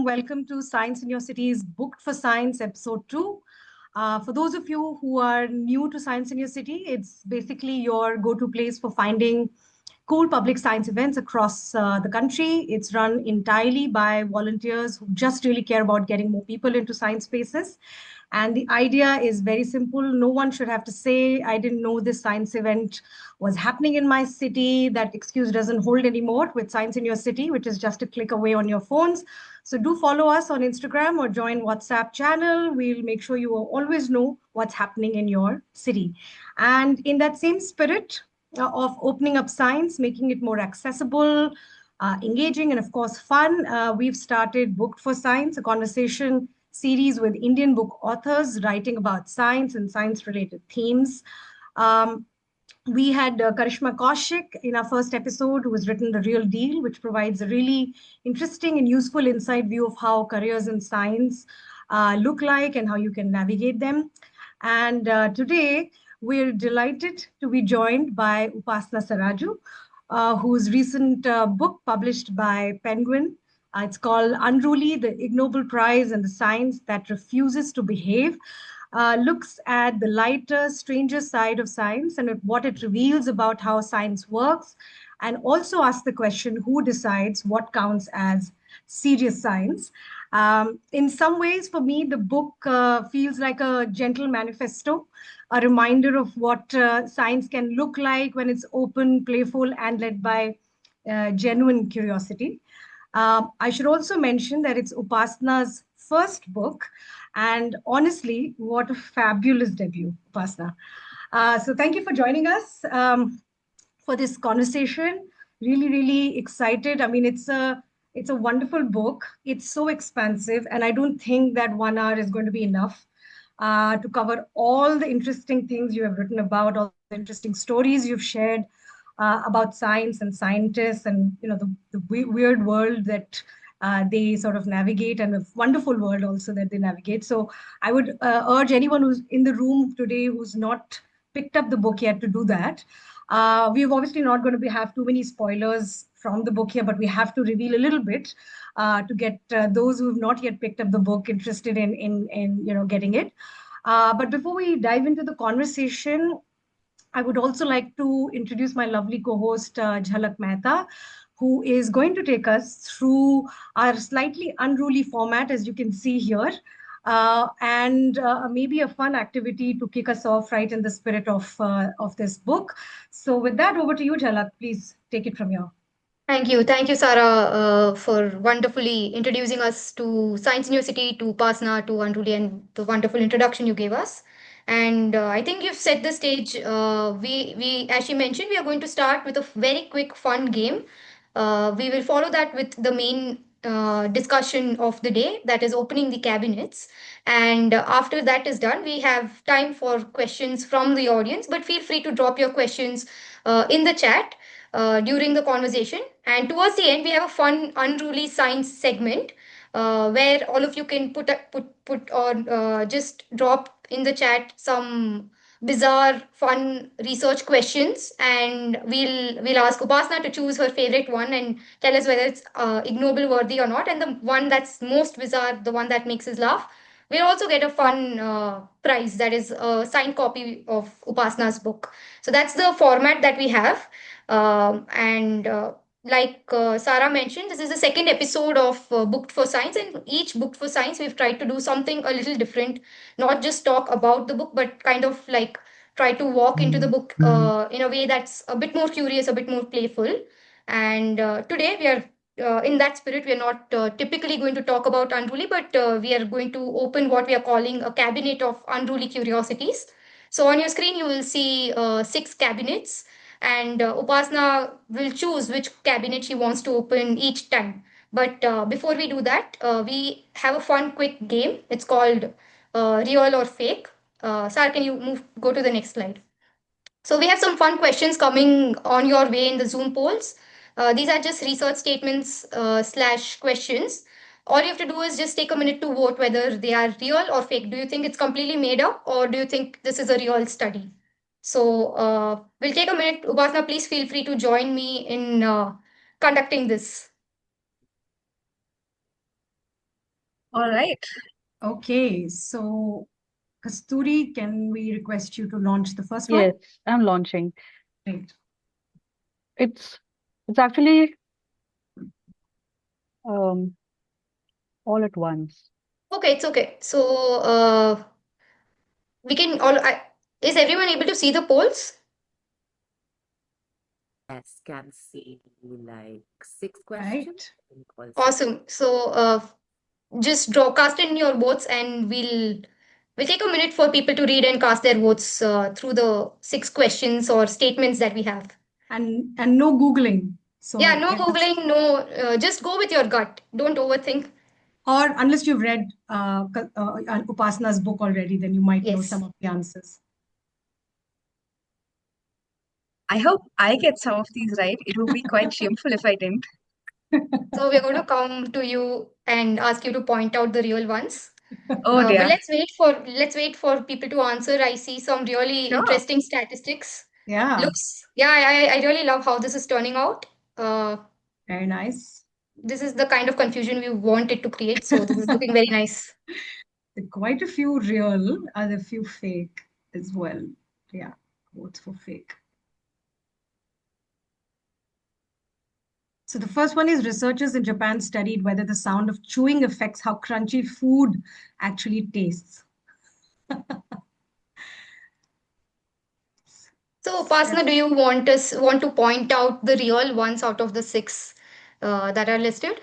welcome to Science in Your City's Booked for Science episode 2. For those of you who are new to Science in Your City, it's basically your go-to place for finding cool public science events across the country. It's run entirely by volunteers who just really care about getting more people into science spaces. And the idea is very simple. No one should have to say, I didn't know this science event was happening in my city. That excuse doesn't hold anymore with Science in Your City, which is just a click away on your phones. So do follow us on Instagram or join WhatsApp channel. We'll make sure you will always know what's happening in your city. And in that same spirit of opening up science, making it more accessible, engaging, and of course fun, we've started Booked for Science, a conversation series with Indian book authors writing about science and science-related themes. We had Karishma Kaushik in our first episode, who has written The Real Deal, which provides a really interesting and useful inside view of how careers in science look like and how you can navigate them. And today, we're delighted to be joined by Upasana Sarraju, whose recent book published by Penguin. It's called Unruly, the Ig Nobel Prize and the Science That Refuses to Behave. Looks at the lighter, stranger side of science and what it reveals about how science works, and also asks the question, who decides what counts as serious science? In some ways, for me, the book feels like a gentle manifesto, a reminder of what science can look like when it's open, playful, and led by genuine curiosity. I should also mention that it's Upasana's first book. And honestly, what a fabulous debut, Upasana. So thank you for joining us for this conversation. Really, really excited. I mean, it's a wonderful book. It's so expansive, and I don't think that 1 hour is going to be enough to cover all the interesting things you have written about, all the interesting stories you've shared about science and scientists, and the weird world that they sort of navigate, and a wonderful world also that they navigate. So I would urge anyone who's in the room today who's not picked up the book yet to do that. We're obviously not going to have too many spoilers from the book here, but we have to reveal a little bit to get those who have not yet picked up the book interested in getting it. But before we dive into the conversation, I would also like to introduce my lovely co-host, Jhalak Mehta, who is going to take us through our slightly unruly format, as you can see here, and maybe a fun activity to kick us off right in the spirit of this book. So with that, over to you, Jhalak. Please take it from here. Thank you. Thank you, Sarah, for wonderfully introducing us to Science University, to Upasana, to Unruly, and the wonderful introduction you gave us. And I think you've set the stage. As you mentioned, we are going to start with a very quick, fun game. We will follow that with the main discussion of the day, that is opening the cabinets. And after that is done, we have time for questions from the audience. But feel free to drop your questions in the chat during the conversation. And towards the end, we have a fun, unruly science segment where all of you can put or just drop in the chat some bizarre, fun research questions, and we'll ask Upasana to choose her favorite one and tell us whether it's ignoble worthy or not. And the one that's most bizarre, the one that makes us laugh, we'll also get a fun prize, that is a signed copy of Upasana's book. So that's the format that we have. And like Sarah mentioned, this is the second episode of Booked for Science. And each Booked for Science, we've tried to do something a little different, not just talk about the book, but kind of like try to walk into the book in a way that's a bit more curious, a bit more playful. And today we are in that spirit. We are not typically going to talk about Unruly, but we are going to open what we are calling a cabinet of unruly curiosities. So on your screen, you will see 6 cabinets, and Upasana will choose which cabinet she wants to open each time. But before we do that, we have a fun, quick game. It's called Real or Fake. Sir, can you go to the next slide? So we have some fun questions coming on your way in the Zoom polls. These are just research statements slash questions. All you have to do is just take a minute to vote whether they are real or fake. Do you think it's completely made up, or do you think this is a real study? So we'll take a minute. Upasana, please feel free to join me in conducting this. All right. Okay, so Kasturi, can we request you to launch the first one? Yes, I'm launching. Great. It's it's actually um all at once. Okay, it's okay. So, we can all. Is everyone able to see the polls? Yes, can see like 6 questions. Right. I think also. Awesome. So, just draw, cast in your votes, and we'll take a minute for people to read and cast their votes through the 6 questions or statements that we have. And no Googling. Yeah, So no if it's, googling, no. Just go with your gut. Don't overthink. or unless you've read Upasana's book already, then you might know some Yes. of the answers. I hope I get some of these right. It would be quite shameful if I didn't. So we're going to come to you and ask you to point out the real ones. Oh But dear. let's wait for people to answer. I see some really Sure. interesting statistics. Yeah, Looks, yeah, I really love how this is turning out. very nice. This is the kind of confusion we wanted to create. So this is looking very nice. Quite a few real, and a few fake as well. Yeah, votes for fake. So the first one is researchers in Japan studied whether the sound of chewing affects how crunchy food actually tastes. So, Pasna, do you want to point out the real ones out of the 6 that are listed?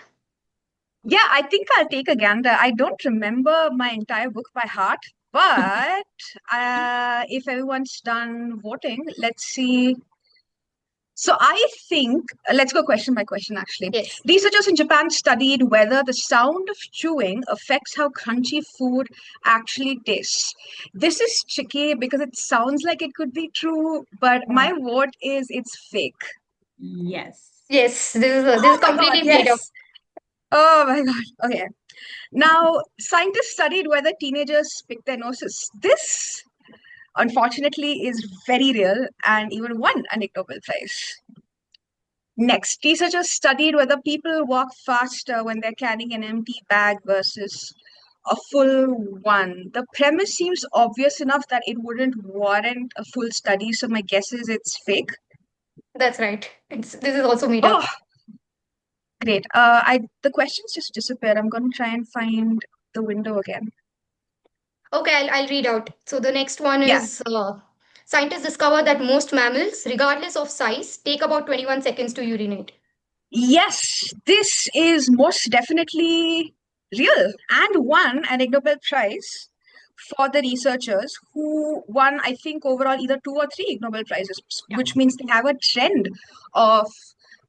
Yeah, I think I'll take a gander. I don't remember my entire book by heart, but if everyone's done voting, let's see. So I think, let's go question by question actually. Yes, Researchers in Japan studied whether the sound of chewing affects how crunchy food actually tastes. This is tricky because it sounds like it could be true, but Oh, my vote is it's fake. yes. yes, this Oh is my God, completely made up. yes. Oh my God. Okay. Now, scientists studied whether teenagers pick their noses. This, unfortunately, is very real and even won an Ig Nobel Prize. Next, researchers studied whether people walk faster when they're carrying an empty bag versus a full one. The premise seems obvious enough that it wouldn't warrant a full study, so my guess is it's fake. That's right. This is also made Oh, up. great. The questions just disappeared. I'm going to try and find the window again. Okay, I'll read out. So the next one Yeah. is scientists discovered that most mammals, regardless of size, take about 21 seconds to urinate. Yes, this is most definitely real and won an Ig Nobel Prize for the researchers who won, I think, overall either 2 or 3 Ig Nobel Prizes, Yeah. which means they have a trend of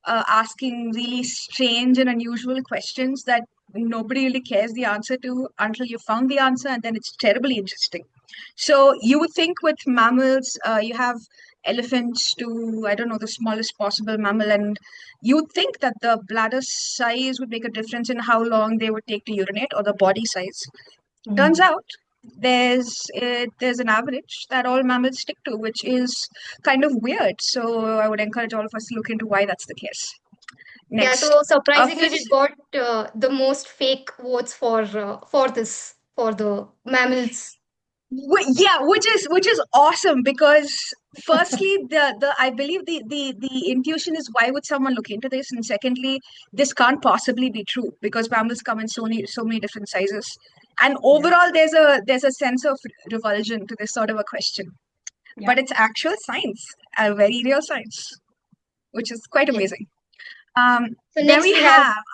asking really strange and unusual questions that nobody really cares the answer to until you found the answer, and then it's terribly interesting. So you would think with mammals, you have elephants to, I don't know, the smallest possible mammal, and you'd think that the bladder size would make a difference in how long they would take to urinate or the body size. Turns out there's an average that all mammals stick to, which is kind of weird. So I would encourage all of us to look into why that's the case. Yeah, Next, so surprisingly, phys- we've got the most fake votes for this for the mammals. Yeah, which is awesome because firstly, the I believe the intuition is why would someone look into this, and secondly, this can't possibly be true because mammals come in so many different sizes, and Yeah. overall there's a sense of revulsion to this sort of a question, Yeah. but it's actual science, a very real science, which is quite Yes. amazing. So Then next we we have have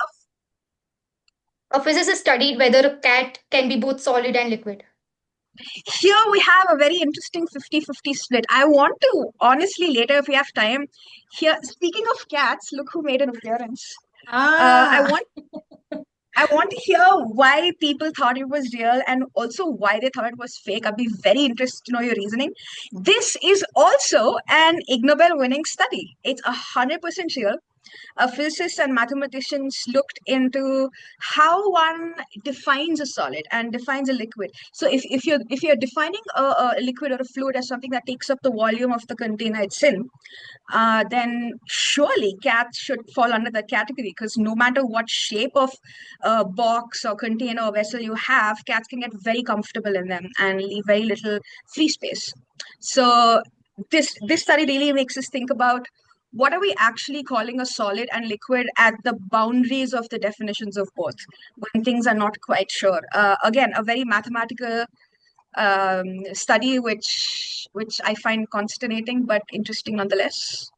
a physicist studied whether a cat can be both solid and liquid. here we have a very interesting 50-50 split. I want to honestly later if we have time. Here, speaking of cats, look who made an appearance. I Ah, want I want to hear why people thought it was real and also why they thought it was fake. I'd be very interested to know your reasoning. This is also an Ig Nobel winning study. It's 100% real. physicists and mathematicians looked into how one defines a solid and defines a liquid. So if you're defining a liquid or a fluid as something that takes up the volume of the container it's in, then surely cats should fall under that category, because no matter what shape of box or container or vessel you have, cats can get very comfortable in them and leave very little free space. So this study really makes us think about, what are we actually calling a solid and liquid at the boundaries of the definitions of both, when things are not quite sure. Again, a very mathematical study, which I find consternating but interesting nonetheless.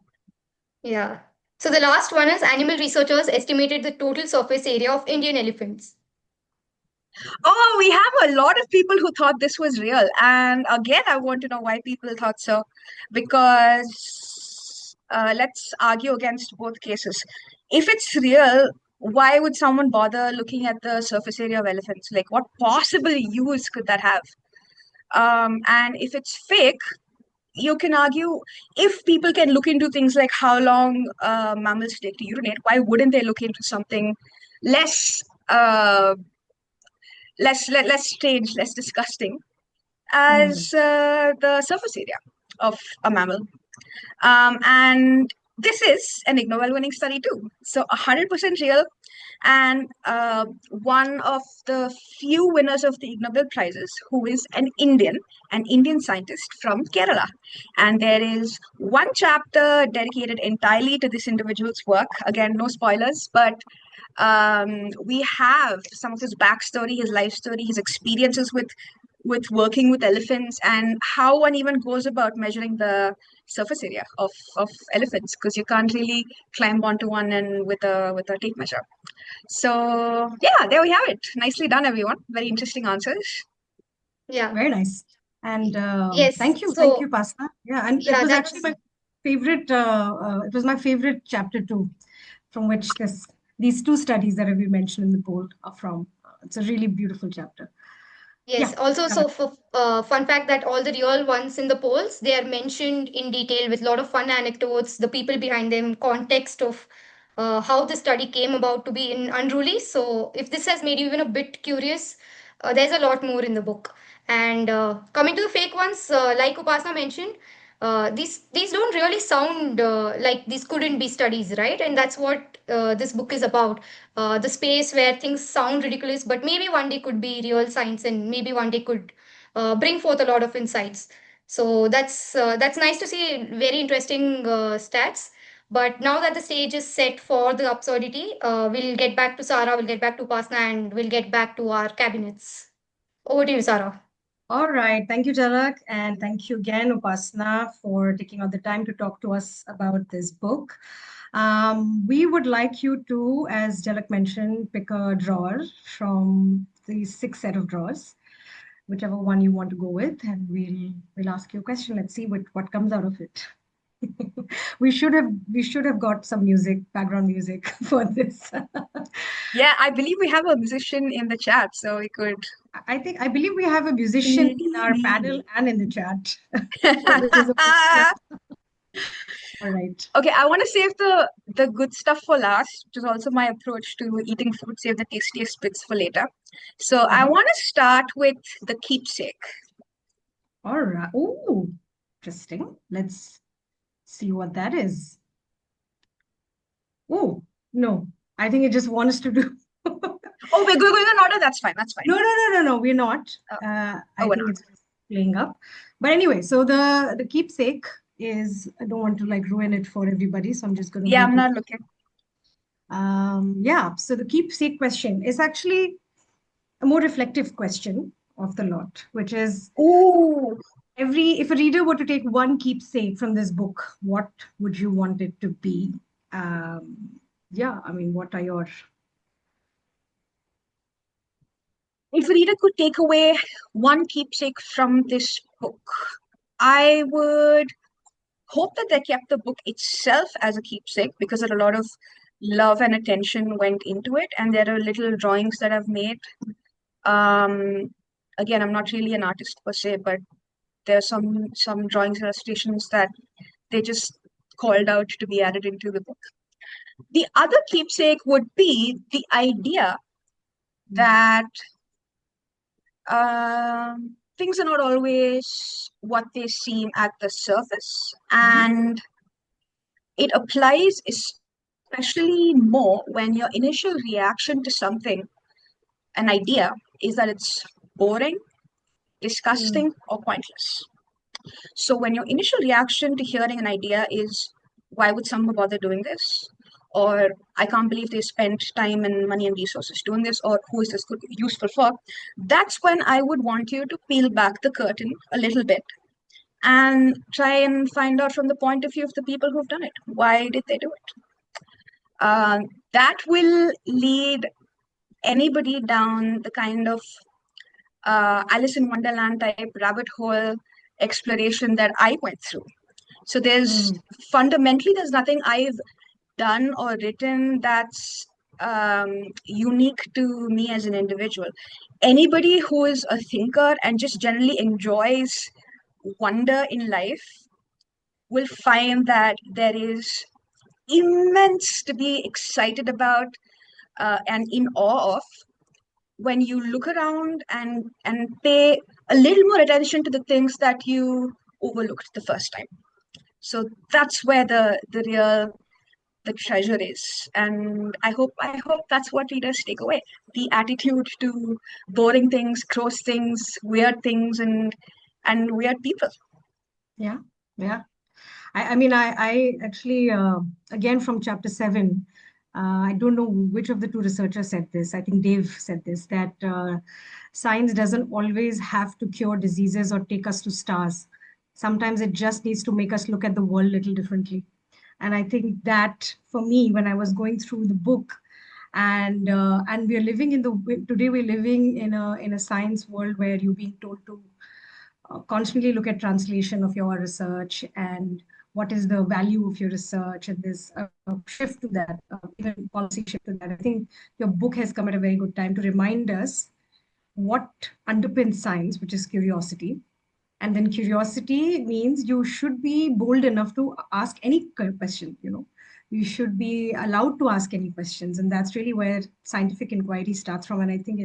Yeah. So the last one is animal researchers estimated the total surface area of Indian elephants. Oh, we have a lot of people who thought this was real. And again, I want to know why people thought so. Because let's argue against both cases. If it's real, why would someone bother looking at the surface area of elephants? Like, what possible use could that have? And if it's fake, you can argue, if people can look into things like how long mammals take to urinate, why wouldn't they look into something less less strange, less disgusting Hmm. as the surface area of a mammal? And this is an Ig Nobel winning study too. So 100% real, and one of the few winners of the Ig Nobel Prizes who is an Indian scientist from Kerala. And there is one chapter dedicated entirely to this individual's work. Again, no spoilers, but we have some of his backstory, his life story, his experiences with working with elephants, and how one even goes about measuring the surface area of elephants, because you can't really climb onto one and with a tape measure. So yeah, there we have it. Nicely done, everyone. Very interesting answers. Yeah. Very nice. And Yes. thank So you, Pasna. Yeah, and it yeah, was that actually was my favorite. It was my favorite chapter too, from which these two studies that we mentioned in the poll are from. It's a really beautiful chapter. yes. Yeah. Also, so for fun fact that all the real ones in the polls, they are mentioned in detail with a lot of fun anecdotes, the people behind them, context of how the study came about to be in Unruly. So if this has made you even a bit curious, there's a lot more in the book. And coming to the fake ones, like Upasana mentioned, these don't really sound like these couldn't be studies, right? And that's what this book is about. The space where things sound ridiculous, but maybe one day could be real science, and maybe one day could bring forth a lot of insights. So that's nice to see. Very interesting stats. But now that the stage is set for the absurdity, we'll get back to Sarah, we'll get back to Pasna, and we'll get back to our cabinets. Over to you, Sarah. All right. Thank you, Jalak. And thank you again, Upasana, for taking out the time to talk to us about this book. We would like you to, as Jalak mentioned, pick a drawer from the 6 set of drawers, whichever one you want to go with, and we'll ask you a question. Let's see what comes out of it. We should have got some music, background music for this. Yeah, I believe we have a musician in the chat, so we could. I believe we have a musician in our panel and in the chat. So there's a all right. Okay, I want to save the good stuff for last, which is also my approach to eating food. Save the tastiest bits for later. So I Uh-huh. want to start with the keepsake. All right. Oh, interesting. Let's see what that is. Oh, no. I think it just wants us to do. Oh, we're going in order. That's fine. That's fine. No. We're not. Oh, I we're think not. it's just playing up. But anyway, so the keepsake is, I don't want to like ruin it for everybody, so I'm just going to Yeah, read I'm it. not looking. Yeah, so the keepsake question is actually a more reflective question of the lot, which is, Ooh. if a reader were to take one keepsake from this book, what would you want it to be? Yeah, I mean, what are your If a reader could take away one keepsake from this book, I would hope that they kept the book itself as a keepsake, because a lot of love and attention went into it, and there are little drawings that I've made. Um, Again, I'm not really an artist per se, but there are some drawings and illustrations that they just called out to be added into the book. The other keepsake would be the idea that things are not always what they seem at the surface, and it applies especially more when your initial reaction to something, an idea, is that it's boring, disgusting, or pointless. So when your initial reaction to hearing an idea is, why would someone bother doing this? Or I can't believe they spent time and money and resources doing this, or who is this useful for? That's when I would want you to peel back the curtain a little bit and try and find out from the point of view of the people who've done it. Why did they do it? That will lead anybody down the kind of Alice in Wonderland type rabbit hole exploration that I went through. So there's nothing I've done or written that's unique to me as an individual. Anybody who is a thinker and just generally enjoys wonder in life will find that there is immense to be excited about and in awe of when you look around and pay a little more attention to the things that you overlooked the first time. So that's where the treasure is, and I hope that's what readers take away: the attitude to boring things, gross things, weird things, and weird people. Yeah, yeah. I actually, again, from chapter 7, I don't know which of the two researchers said this. I think Dave said this, that science doesn't always have to cure diseases or take us to stars. Sometimes it just needs to make us look at the world a little differently. And I think that for me, when I was going through the book, and we are living in the today we're living in a science world where you're being told to constantly look at translation of your research and what is the value of your research, and there's a shift to that, even policy shift to that. I think your book has come at a very good time to remind us what underpins science, which is curiosity. And then curiosity means you should be bold enough to ask any question, you should be allowed to ask any questions, and that's really where scientific inquiry starts from. And I think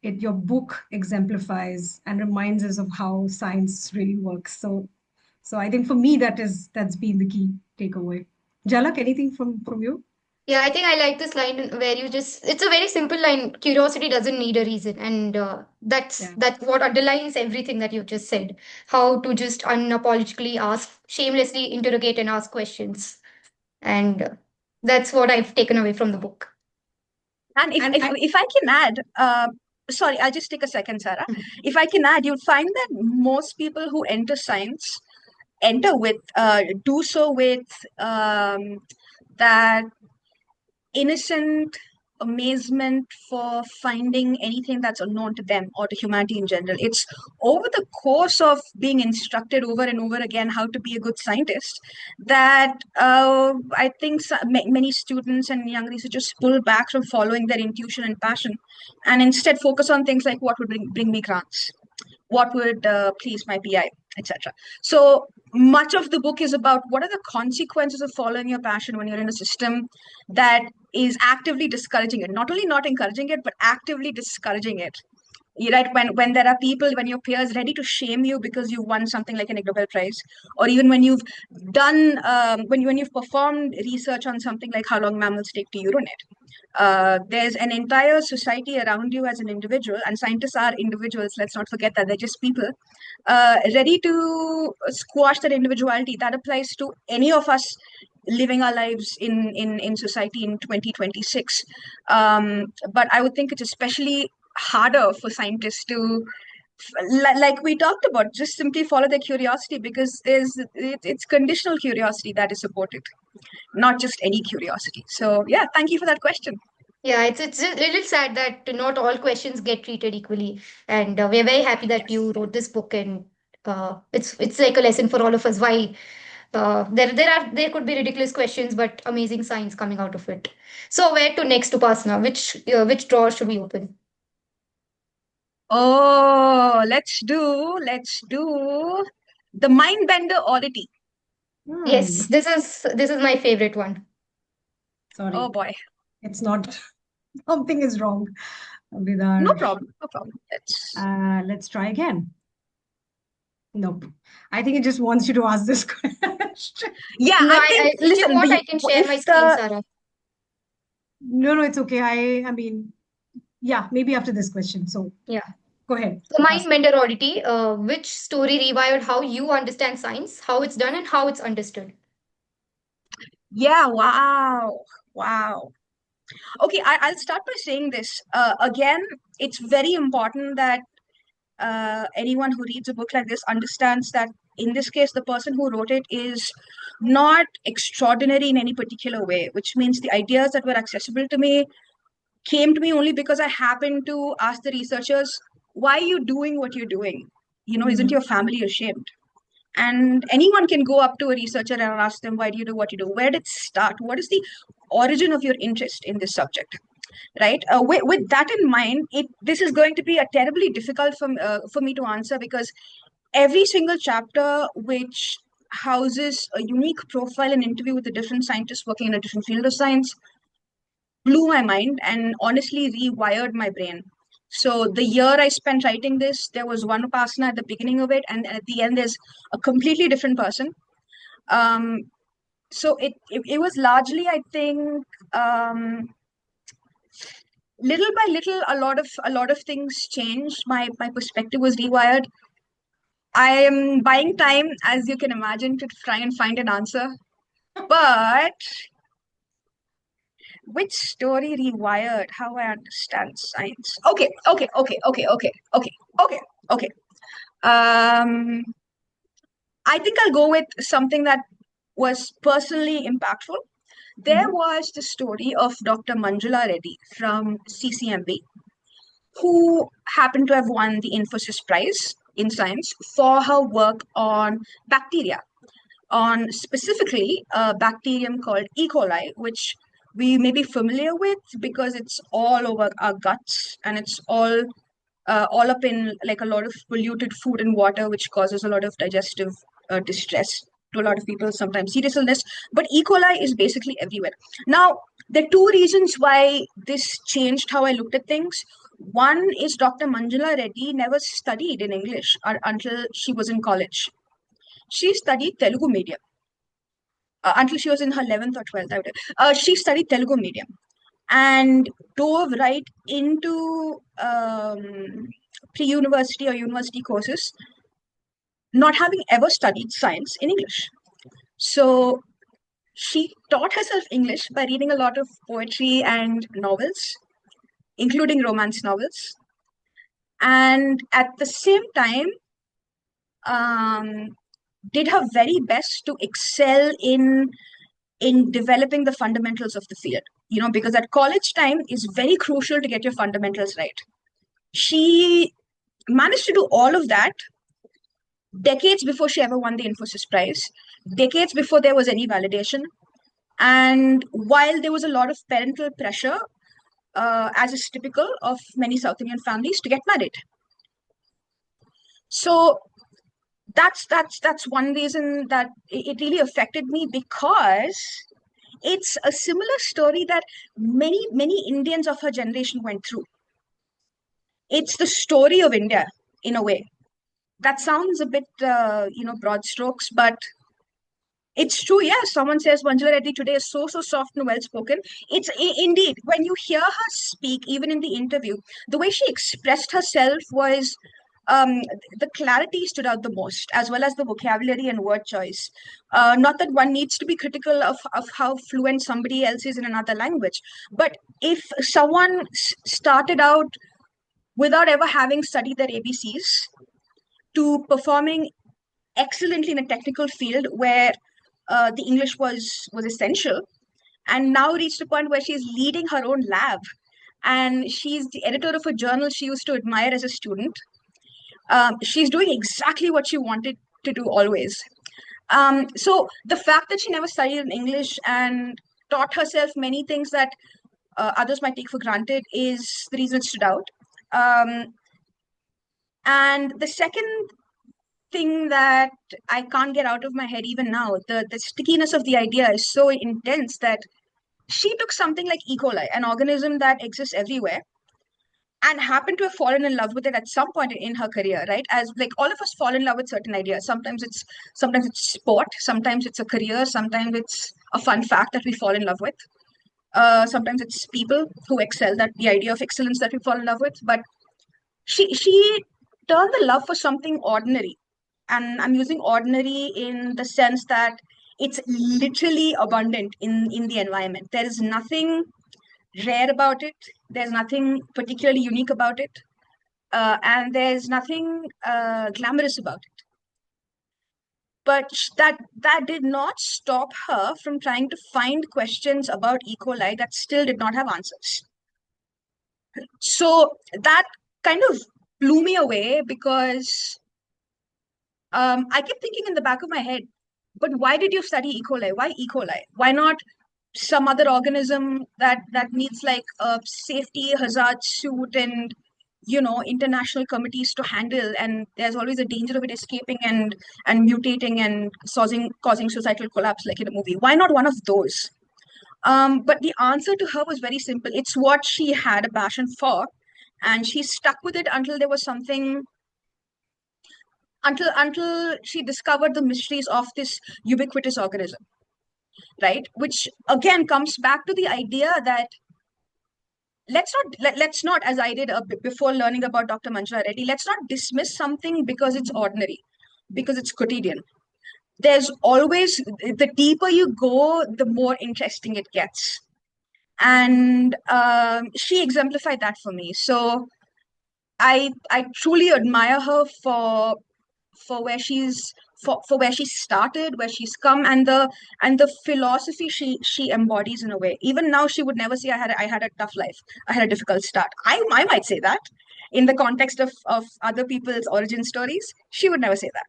your book exemplifies and reminds us of how science really works. So I think for me that's been the key takeaway. Jalak, anything from you? Yeah, I think I like this line where it's a very simple line. Curiosity doesn't need a reason. And Yeah. that's what underlines everything that you've just said. How to just unapologetically ask, shamelessly interrogate and ask questions. And that's what I've taken away from the book. And if And if, if I can add, sorry, I'll just take a second, Sarah. If I can add, you'll find that most people who enter science do so with that innocent amazement for finding anything that's unknown to them or to humanity in general. It's over the course of being instructed over and over again how to be a good scientist that I think many students and young researchers pull back from following their intuition and passion and instead focus on things like what would bring me grants, what would please my PI, etc. So much of the book is about what are the consequences of following your passion when you're in a system that is actively discouraging it. Not only not encouraging it, but actively discouraging it. You're right, when there are people, when your peers ready to shame you because you won something like an Ig Nobel Prize, or even when you've done when you've performed research on something like how long mammals take to urinate. There's an entire society around you as an individual, and scientists are individuals. Let's not forget that they're just people ready to squash that individuality. That applies to any of us living our lives in society in 2026. But I would think it's especially harder for scientists to like we talked about, just simply follow their curiosity, because it's conditional curiosity that is supported, not just any curiosity. So yeah, thank you for that question. Yeah, it's a little sad that not all questions get treated equally, and we're very happy that you Yes. wrote this book, and it's like a lesson for all of us. Why there could be ridiculous questions, but amazing science coming out of it. So where to next, Upasana? Which drawer should we open? Oh, let's do the mind bender oddity. Yes, Hmm. this is my favorite one. Sorry, Oh boy. it's not. Something is wrong with our. No problem. No problem. Let's try again. Nope. I think it just wants you to ask this question. Yeah, No, I think, if you listen, want, I can share my if screen, the, Sarah. No, it's okay. I mean, yeah, maybe after this question. So Yeah. go ahead. So Ask. mind mentor oddity, which story rewired how you understand science, how it's done, and how it's understood? yeah, wow. Wow. Okay, I'll start by saying this. Again, it's very important that anyone who reads a book like this understands that in this case, the person who wrote it is not extraordinary in any particular way, which means the ideas that were accessible to me came to me only because I happened to ask the researchers, why are you doing what you're doing? Isn't your family ashamed? And anyone can go up to a researcher and ask them, why do you do what you do? Where did it start? What is the origin of your interest in this subject? Right? With that in mind, this is going to be a terribly difficult for me to answer, because every single chapter which houses a unique profile and interview with a different scientist working in a different field of science blew my mind and honestly rewired my brain. So the year I spent writing this, there was one Upasana at the beginning of it, and at the end there's a completely different person. So it was largely, I think, little by little, a lot of things changed. My perspective was rewired. I am buying time, as you can imagine, to try and find an answer. But which story rewired how I understand science? Okay. I think I'll go with something that was personally impactful. There was the story of Dr. Manjula Reddy from CCMB, who happened to have won the Infosys Prize in Science for her work on bacteria, on specifically a bacterium called E. coli, which we may be familiar with because it's all over our guts, and it's all up in like a lot of polluted food and water, which causes a lot of digestive distress to a lot of people, sometimes serious illness. But E. coli is basically everywhere. Now, there are two reasons why this changed how I looked at things. One is Dr. Manjula Reddy never studied in English until she was in college. She studied Telugu medium until she was in her 11th or 12th. She studied Telugu medium and dove right into pre-university or university courses, not having ever studied science in English. So she taught herself English by reading a lot of poetry and novels, including romance novels. And at the same time, did her very best to excel in developing the fundamentals of the field. Because at college time is very crucial to get your fundamentals right. She managed to do all of that decades before she ever won the Infosys Prize, decades before there was any validation, and while there was a lot of parental pressure, as is typical of many South Indian families, to get married. So that's one reason that it really affected me, because it's a similar story that many Indians of her generation went through. It's the story of India in a way. That sounds a bit broad strokes, but it's true. Yeah, someone says Manjula Reddy today is so soft and well spoken. It's indeed, when you hear her speak, even in the interview, the way she expressed herself was, the clarity stood out the most, as well as the vocabulary and word choice. Not that one needs to be critical of how fluent somebody else is in another language, but if someone started out without ever having studied their ABCs to performing excellently in a technical field where the English was essential, and now reached a point where she's leading her own lab, and she's the editor of a journal she used to admire as a student. She's doing exactly what she wanted to do always. So the fact that she never studied in English and taught herself many things that others might take for granted is the reason it stood out. And the second thing that I can't get out of my head even now, the stickiness of the idea is so intense that she took something like E. coli, an organism that exists everywhere, and happened to have fallen in love with it at some point in her career, right? As like all of us fall in love with certain ideas. Sometimes it's sport, sometimes it's a career, sometimes it's a fun fact that we fall in love with. Sometimes it's people who excel, that the idea of excellence that we fall in love with. But she turned the love for something ordinary, and I'm using ordinary in the sense that it's literally abundant in the environment. There is nothing rare about it. There's nothing particularly unique about it, and there's nothing glamorous about it. But that did not stop her from trying to find questions about E. coli that still did not have answers. So that kind of blew me away, because I kept thinking in the back of my head, but why did you study E. coli? Why E. coli? Why not some other organism that needs like a safety hazard suit and international committees to handle, and there's always a danger of it escaping and mutating and causing societal collapse like in a movie? Why not one of those? But the answer to her was very simple. It's what she had a passion for, and she stuck with it until there was something, until she discovered the mysteries of this ubiquitous organism, right? Which again comes back to the idea that let's not, as I did before learning about Dr. Manjula Reddy, let's not dismiss something because it's ordinary, because it's quotidian. There's always, the deeper you go, the more interesting it gets. And she exemplified that for me. So I truly admire her for where she's for where she started, where she's come, and the philosophy she embodies in a way. Even now, she would never say I had a tough life, I had a difficult start. I might say that in the context of other people's origin stories. She would never say that.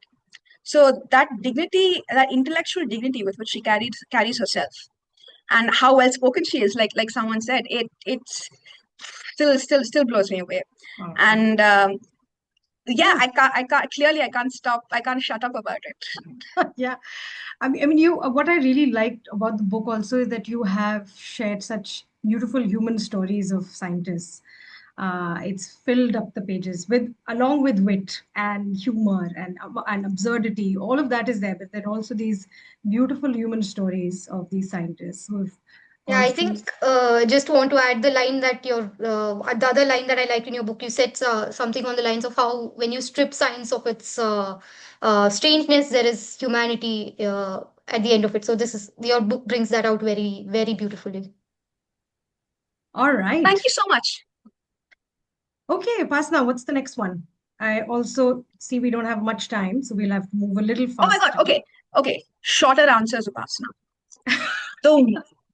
So that dignity, that intellectual dignity with which she carries herself, and how well spoken she is, like someone said, it's still blows me away. Oh. And yeah, I can't clearly, I can't shut up about it. Yeah, I mean, you. What I really liked about the book also is that you have shared such beautiful human stories of scientists. It's filled up the pages with, along with wit and humor and absurdity. All of that is there, but there are also these beautiful human stories of these scientists who have Yeah, gone I through. think just want to add the line that the other line that I liked in your book. You said something on the lines of how when you strip science of its strangeness, there is humanity at the end of it. So this is your book brings that out very, very beautifully. All right. Thank you so much. Okay, Upasana, what's the next one? I also see we don't have much time, so we'll have to move a little Oh my faster. God. Okay. Shorter answers, Upasana.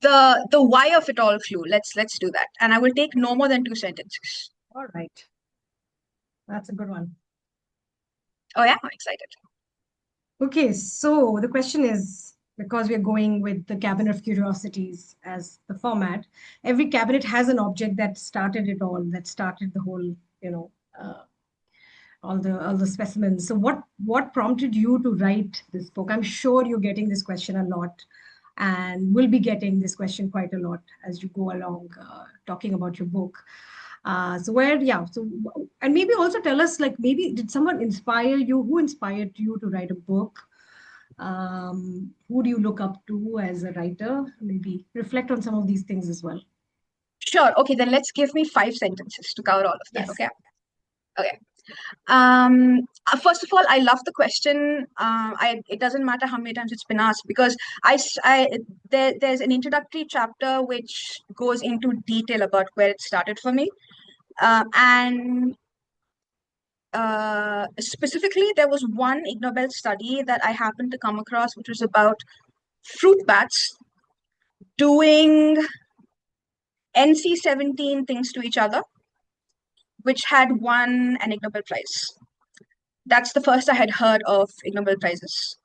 The why of it all clue. Let's do that, and I will take no more than 2 sentences. All right. That's a good one. Oh yeah, I'm excited. Okay, so the question is, because we're going with the Cabinet of Curiosities as the format, every cabinet has an object that started it all, that started the whole, all the specimens. So what prompted you to write this book? I'm sure you're getting this question a lot, and will be getting this question quite a lot as you go along talking about your book. And maybe also tell us, like, maybe did someone inspire you? Who inspired you to write a book? Who do you look up to as a writer? Maybe reflect on some of these things as well. Sure. Okay, then let's give me 5 sentences to cover all of that. Yes. Okay. First of all, I love the question. It doesn't matter how many times it's been asked, because there's an introductory chapter which goes into detail about where it started for me. And specifically, there was one Ig Nobel study that I happened to come across, which was about fruit bats doing NC-17 things to each other, which had won an Ig Nobel Prize. That's the first I had heard of Ig Nobel Prizes,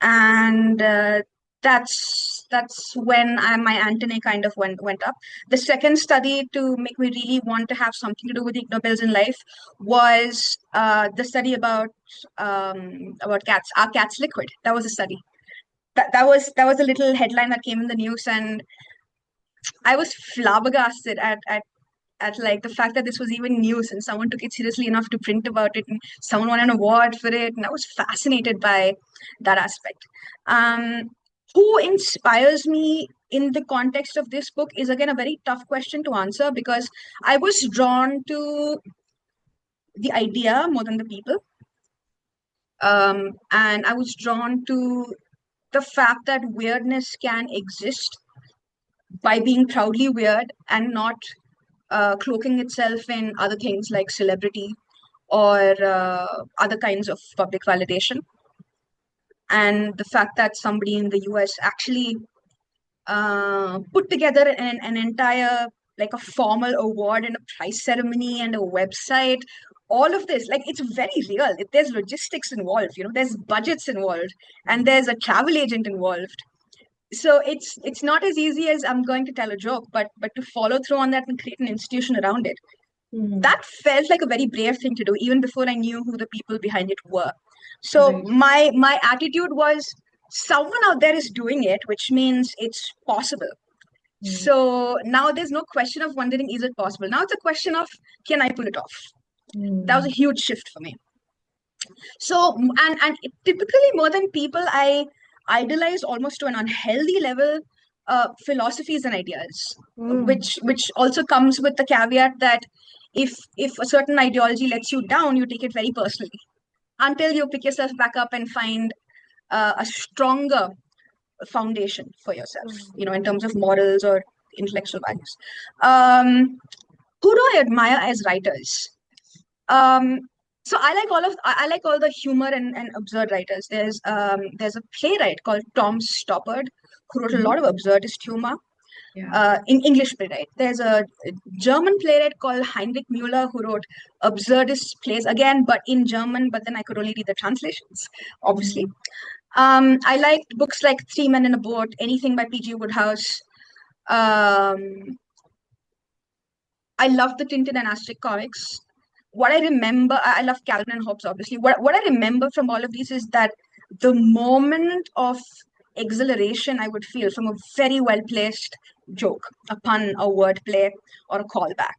and that's when my antennae kind of went up. The second study to make me really want to have something to do with Ig Nobels in life was the study about cats. Are cats liquid? That was a study. That was a little headline that came in the news, and I was flabbergasted at like the fact that this was even news and someone took it seriously enough to print about it and someone won an award for it, and I was fascinated by that aspect. Um, who inspires me in the context of this book is again a very tough question to answer, because I was drawn to the idea more than the people. And I was drawn to the fact that weirdness can exist by being proudly weird and not cloaking itself in other things like celebrity or other kinds of public validation. And the fact that somebody in the US actually put together an entire, like a formal award and a prize ceremony and a website, all of this, like, it's very real. There's logistics involved, there's budgets involved, and there's a travel agent involved. So it's not as easy as I'm going to tell a joke, but to follow through on that and create an institution around it, that felt like a very brave thing to do, even before I knew who the people behind it were. So my attitude was, someone out there is doing it, which means it's possible. So now there's no question of wondering, is it possible? Now it's a question of, can I pull it off? That was a huge shift for me. So, and typically more than people, I idolize almost to an unhealthy level philosophies and ideas, which also comes with the caveat that if a certain ideology lets you down, you take it very personally until you pick yourself back up and find a stronger foundation for yourself, in terms of morals or intellectual values. Who do I admire as writers? So I like all the humor and absurd writers. There's a playwright called Tom Stoppard who wrote a lot of absurdist humor. In English playwright. There's a German playwright called Heinrich Müller who wrote absurdist plays again, but in German. But then I could only read the translations, obviously. I liked books like Three Men in a Boat, anything by P.G. Wodehouse. I love the Tintin and Asterix comics. What I remember, I love Calvin and Hobbes, obviously. What I remember from all of these is that the moment of exhilaration I would feel from a very well-placed joke, a pun, a wordplay, or a callback.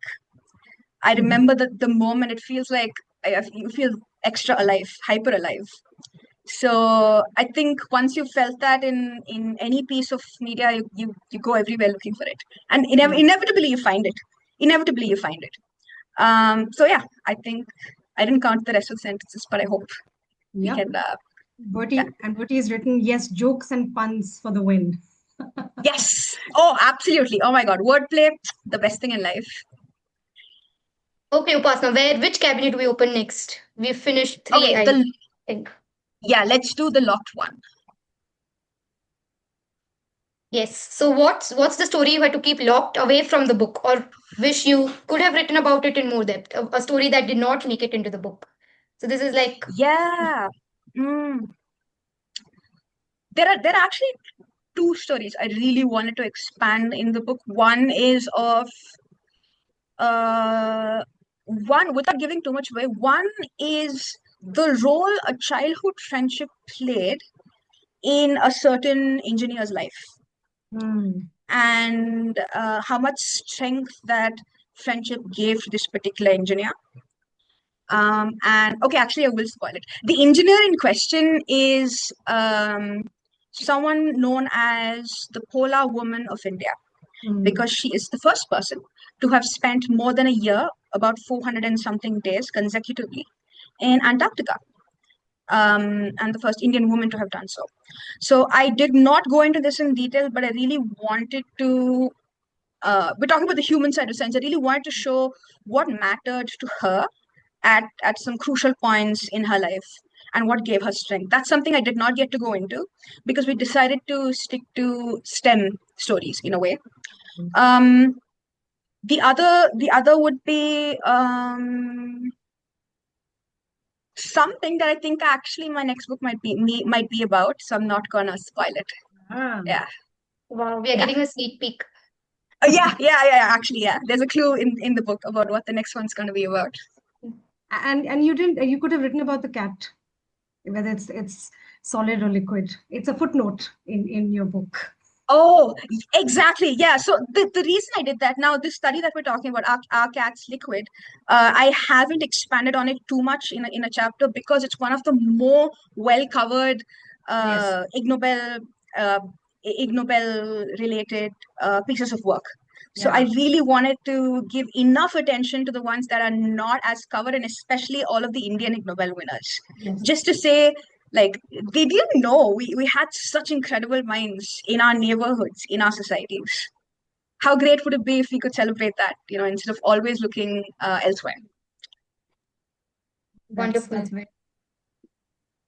I remember that the moment it feels like you feel extra alive, hyper alive. So I think once you've felt that in any piece of media, you go everywhere looking for it, and inevitably you find it. Inevitably you find it. So yeah, I think I didn't count the rest of the sentences, but I hope we can. Bertie has written, yes, jokes and puns for the win. Yes. Oh, absolutely. Oh my God, wordplay, the best thing in life. Okay, Upasana, which cabinet do we open next? We've finished 3, Okay, I think. Yeah, let's do the locked one. Yes. So what's the story you had to keep locked away from the book, or wish you could have written about it in more depth? A story that did not make it into the book. So this is like, Yeah. There are actually two stories I really wanted to expand in the book. One is of one, without giving too much away, one is the role a childhood friendship played in a certain engineer's life, and how much strength that friendship gave to this particular engineer. And okay, actually I will spoil it. The engineer in question is someone known as the Polar Woman of India, because she is the first person to have spent more than a year, about 400 and something days consecutively, in Antarctica. And the first Indian woman to have done so. So I did not go into this in detail, but I really wanted to. We're talking about the human side of science. I really wanted to show what mattered to her at some crucial points in her life and what gave her strength. That's something I did not get to go into because we decided to stick to STEM stories in a way. The other would be something that I think actually my next book might be about, so I'm not gonna spoil it. Yeah. wow, we are getting a sneak peek. Yeah. Actually, yeah. There's a clue in the book about what the next one's gonna be about. And you could have written about the cat, whether it's solid or liquid. It's a footnote in your book. Oh, exactly. Yeah. So the reason I did that, now this study that we're talking about, our cat's liquid, I haven't expanded on it too much in a chapter because it's one of the more well covered Yes. uh, Ig Nobel related pieces of work. So I Yeah. really wanted to give enough attention to the ones that are not as covered, and especially all of the Indian Ig Nobel winners, Yes. just to say, like, they didn't know we had such incredible minds in our neighborhoods, in our societies. How great would it be if we could celebrate that, instead of always looking elsewhere? Wonderful. That's very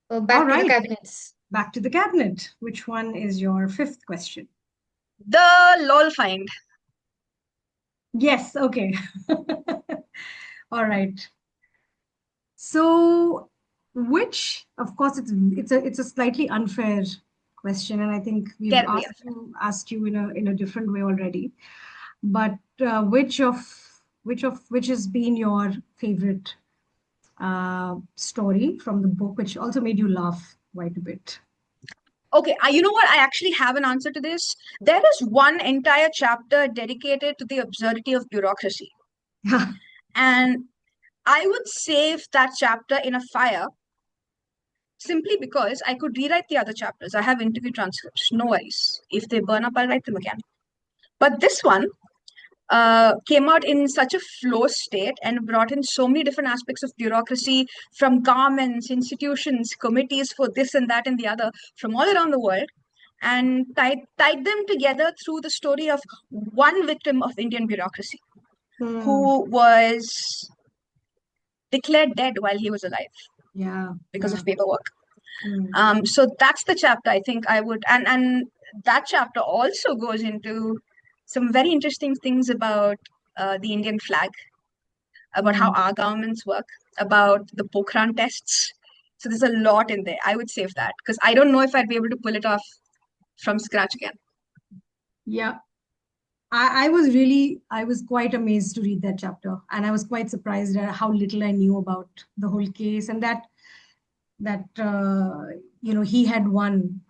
all Back to the right. cabinets. Back to the cabinet. Which one is your fifth question? The lol find. Yes, okay. All right. So, which, of course, it's a slightly unfair question, and I think we've Terribly asked you in a different way already. But which has been your favorite story from the book, which also made you laugh quite a bit? Okay, you know what? I actually have an answer to this. There is one entire chapter dedicated to the absurdity of bureaucracy. And I would save that chapter in a fire simply because I could rewrite the other chapters. I have interview transcripts, no worries. If they burn up, I'll write them again. But this one came out in such a flow state and brought in so many different aspects of bureaucracy from governments, institutions, committees for this and that and the other from all around the world, and tied them together through the story of one victim of Indian bureaucracy Hmm. who was declared dead while he was alive Yeah, because yeah. of paperwork. Hmm. So that's the chapter I think I would, and that chapter also goes into some very interesting things about the Indian flag, about how Hmm. our governments work, about the Pokhran tests. So there's a lot in there. I would save that because I don't know if I'd be able to pull it off from scratch again. Yeah. I was quite amazed to read that chapter, and I was quite surprised at how little I knew about the whole case, and that he had won,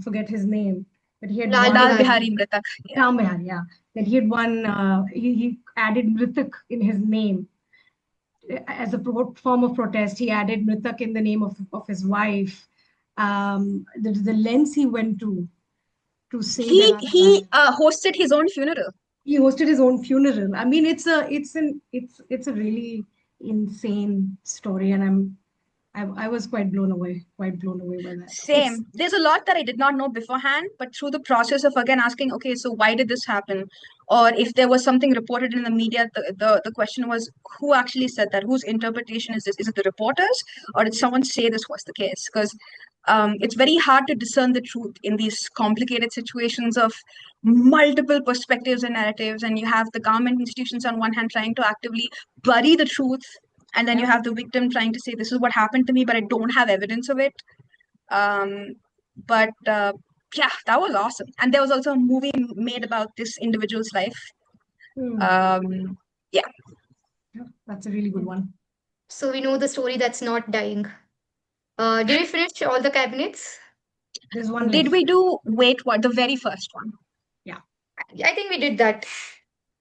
forget his name, but he had Lal won Lal Bihari. Bihari Mritak. Yeah. Ram Behar, yeah, that he had won. He added Mritak in his name as a form of protest. He added Mritak in the name of his wife. The lengths he went to say that He hosted his own funeral. he hosted his own funeral. I mean, it's a really insane story, and I was quite blown away by that. It's Same. There's a lot that I did not know beforehand, but through the process of again asking, okay, so why did this happen? Or if there was something reported in the media, the question was, who actually said that? Whose interpretation is this? Is it the reporters, or did someone say this was the case? Because it's very hard to discern the truth in these complicated situations of multiple perspectives and narratives. And you have the government institutions on one hand trying to actively bury the truth, and then you yeah. have the victim trying to say, this is what happened to me, but I don't have evidence of it. um, but yeah, that was awesome. And there was also a movie made about this individual's life. Hmm. Yeah. Yeah, that's a really good one. So we know the story that's not dying. Did we finish all the cabinets? There's one Did we left. do, wait, what? The very first one. Yeah. I think we did that.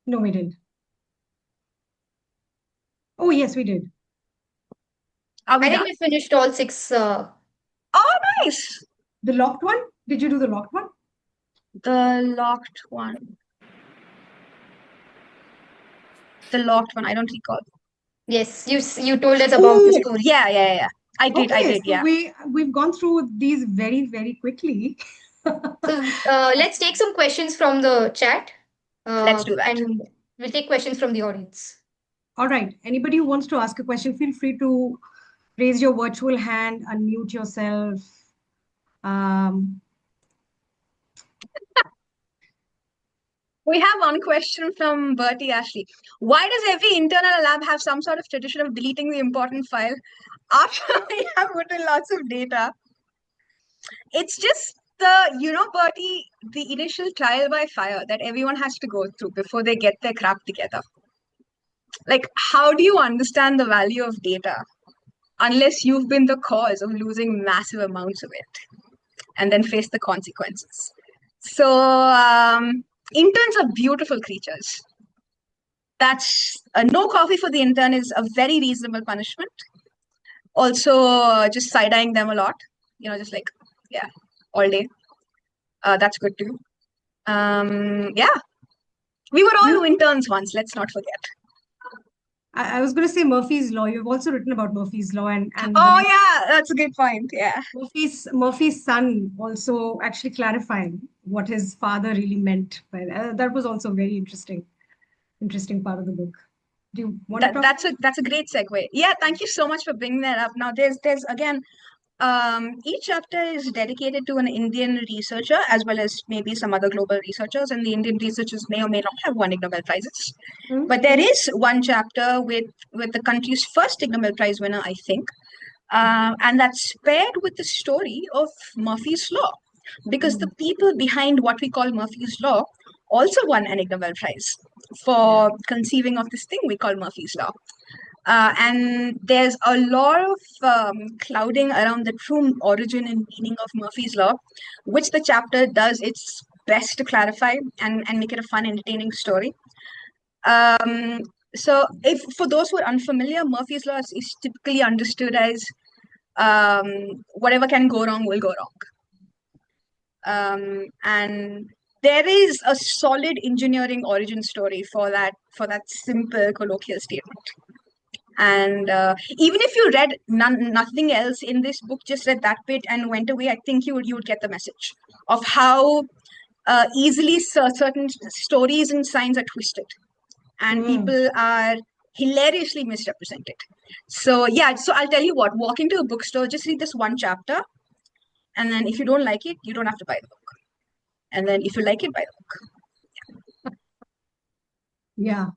No, we didn't. Oh, yes, we did. Are I we think done? we finished all six. Oh, nice. The locked one? Did you do the locked one? The locked one. The locked one. I don't recall. Yes, you told us about the Oh, story. yeah, yeah, yeah. I Okay, did, so yeah. we've gone through these very, very quickly. So let's take some questions from the chat, Let's do that. and we'll take questions from the audience. All right. Anybody who wants to ask a question, feel free to raise your virtual hand, unmute yourself. Um, We have one question from Bertie Ashley. Why does every internal lab have some sort of tradition of deleting the important file after we have put in lots of data? It's just Bertie, the initial trial by fire that everyone has to go through before they get their crap together. Like, how do you understand the value of data unless you've been the cause of losing massive amounts of it and then face the consequences? So interns are beautiful creatures. That's no coffee for the intern is a very reasonable punishment. Also, just side-eyeing them a lot, just like, yeah, all day. That's good too. Yeah, we were all interns once, let's not forget. I was going to say Murphy's Law. You've also written about Murphy's Law, and Oh yeah, that's a good point. Yeah. Murphy's son also actually clarifying what his father really meant. But that was also very interesting part of the book. Do you want to talk? That's a great segue. Yeah, thank you so much for bringing that up. Now, there's again, each chapter is dedicated to an Indian researcher as well as maybe some other global researchers, and the Indian researchers may or may not have won Ig Nobel Prizes. But there is one chapter with the country's first Ig Nobel Prize winner, I think, and that's paired with the story of Murphy's Law, because the people behind what we call Murphy's Law also won an Ig Nobel Prize for conceiving of this thing we call Murphy's Law. And there's a lot of clouding around the true origin and meaning of Murphy's Law, which the chapter does its best to clarify and make it a fun, entertaining story. So, if for those who are unfamiliar, Murphy's Law is typically understood as whatever can go wrong will go wrong. And there is a solid engineering origin story for that simple colloquial statement. And even if you read nothing else in this book, just read that bit and went away, I think you would get the message of how easily certain stories and signs are twisted, and people are hilariously misrepresented. So yeah, so I'll tell you what, walk into a bookstore, just read this one chapter, and then if you don't like it, you don't have to buy the book. And then if you like it, buy the book. Yeah,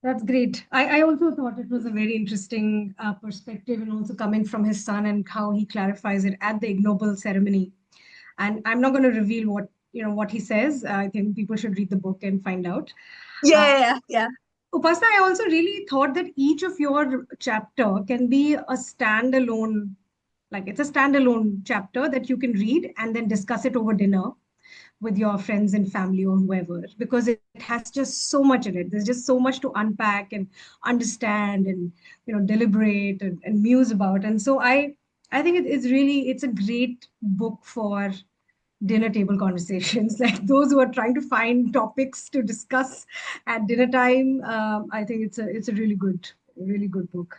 that's great. I also thought it was a very interesting perspective, and also coming from his son and how he clarifies it at the Ig Nobel ceremony. And I'm not going to reveal what he says. I think people should read the book and find out. Yeah. Upasana, I also really thought that each of your chapter can be a standalone, like it's a standalone chapter that you can read and then discuss it over dinner with your friends and family or whoever, because it has just so much in it. There's just so much to unpack and understand and deliberate and muse about. And so I think it's a great book for dinner table conversations, like those who are trying to find topics to discuss at dinner time. I think it's a really good book.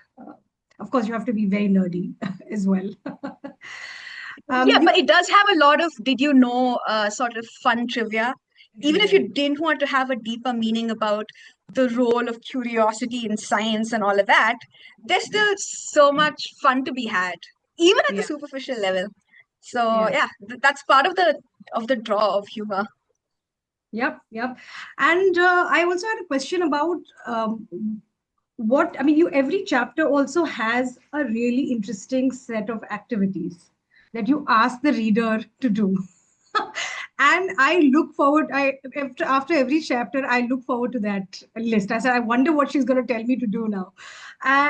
Of course, you have to be very nerdy as well. Yeah, but it does have a lot of did you know sort of fun trivia. Even if you didn't want to have a deeper meaning about the role of curiosity in science and all of that, there's still so much fun to be had, even at the superficial level. So yeah, that's part of the draw of humor. Yep. And I also had a question about every chapter also has a really interesting set of activities that you ask the reader to do. And I look forward, after every chapter, I look forward to that list. I said, I wonder what she's going to tell me to do now.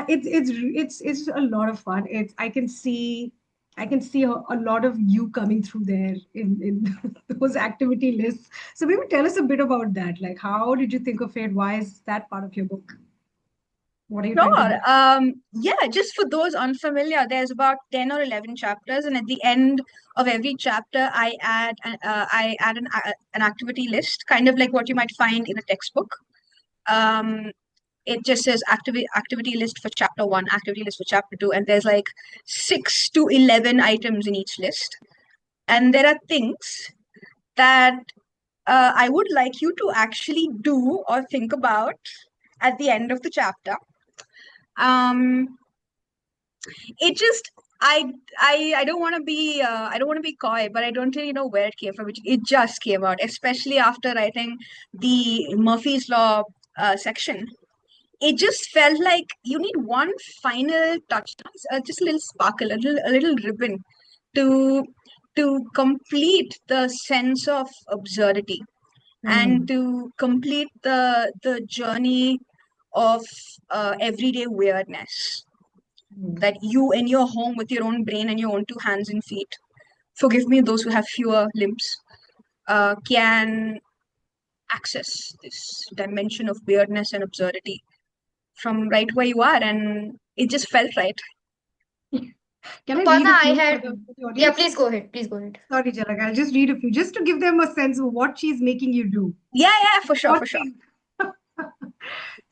It's a lot of fun. I can see a lot of you coming through there in those activity lists. So maybe tell us a bit about that. Like, how did you think of it? Why is that part of your book? What are you trying to do? Yeah, just for those unfamiliar, there's about 10 or 11 chapters, and at the end of every chapter, I add an activity list, kind of like what you might find in a textbook. It just says activity list for chapter 1, activity list for chapter 2, and there's like 6 to 11 items in each list. And there are things that I would like you to actually do or think about at the end of the chapter. It just I don't want to be coy, but I don't really know where it came from. It just came out, especially after writing the Murphy's Law section. It just felt like you need one final touch, just a little sparkle, a little ribbon to complete the sense of absurdity and to complete the journey of everyday weirdness that you in your home with your own brain and your own 2 hands and feet. Forgive me, those who have fewer limbs. can access this dimension of weirdness and absurdity from right where you are, and it just felt right. Can I read Upasana, a I few for had. the Yeah, audience? please go ahead. Please go ahead. Sorry, Jalak. I'll just read a few just to give them a sense of what she's making you do. Yeah, for sure, What for sure.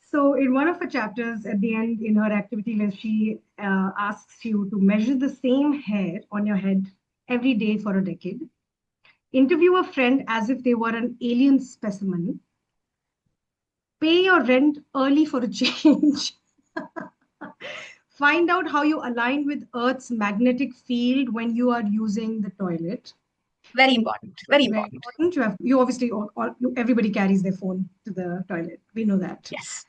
So, in one of her chapters at the end, in her activity list, she asks you to measure the same hair on your head every day for a decade, interview a friend as if they were an alien specimen, pay your rent early for a change, find out how you align with Earth's magnetic field when you are using the toilet. Very important. Very Very important. important. You obviously everybody carries their phone to the toilet. We know that. Yes.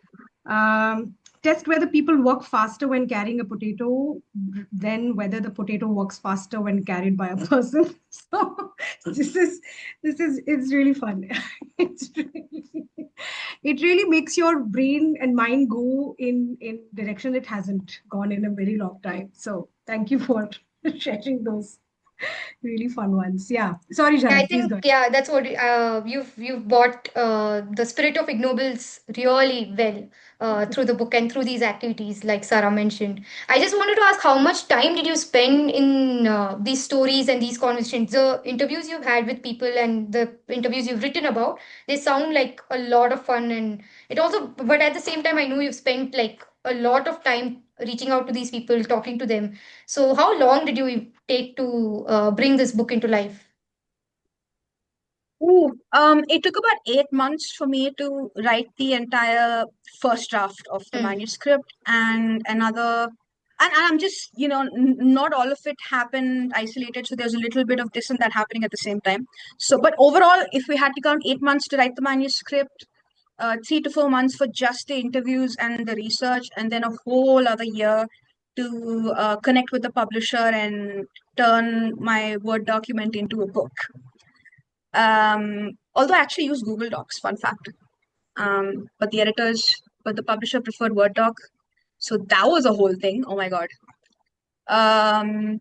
Test whether people walk faster when carrying a potato than whether the potato walks faster when carried by a person. So this is it's really fun. It's really, it really makes your brain and mind go in direction it hasn't gone in a very long time. So thank you for sharing those really fun ones. Yeah. Sorry, Yeah, I Jalak, please think go ahead. that's what you've brought the spirit of Ig Nobels really well through the book and through these activities, like Sarah mentioned. I just wanted to ask, how much time did you spend in these stories and these conversations? The interviews you've had with people and the interviews you've written about, they sound like a lot of fun, and it also. But at the same time, I know you've spent like a lot of time reaching out to these people, talking to them. So, how long did you take to bring this book into life? Ooh, it took about 8 months for me to write the entire first draft of the Hmm. manuscript, and and I'm just, not all of it happened isolated. So there's a little bit of this and that happening at the same time. So, but overall, if we had to count 8 months to write the manuscript, 3 to 4 months for just the interviews and the research, and then a whole other year to connect with the publisher and turn my Word document into a book. Although I actually use Google Docs, fun fact. But the publisher preferred Word doc. So that was a whole thing. Oh my God. Um,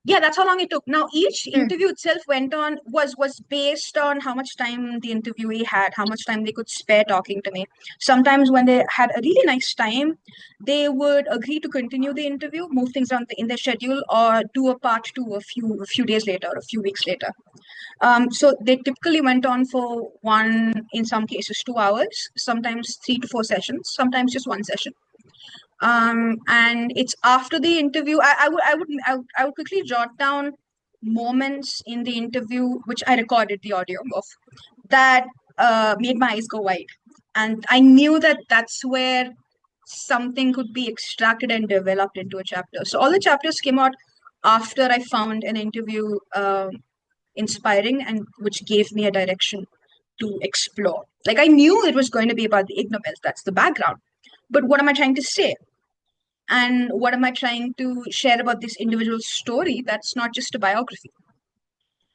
yeah, that's how long it took. Now each Hmm. interview itself was based on how much time the interviewee had, how much time they could spare talking to me. Sometimes when they had a really nice time, they would agree to continue the interview, move things around in their schedule, or do a part two a few days later, or a few weeks later. So they typically went on for one, in some cases, 2 hours, sometimes 3 to 4 sessions, sometimes just one session. And it's after the interview, I would quickly jot down moments in the interview, which I recorded the audio of, that made my eyes go wide. And I knew that that's where something could be extracted and developed into a chapter. So all the chapters came out after I found an interview inspiring and which gave me a direction to explore. Like I knew it was going to be about the Ig Nobels, that's the background. But what am I trying to say? And what am I trying to share about this individual story that's not just a biography?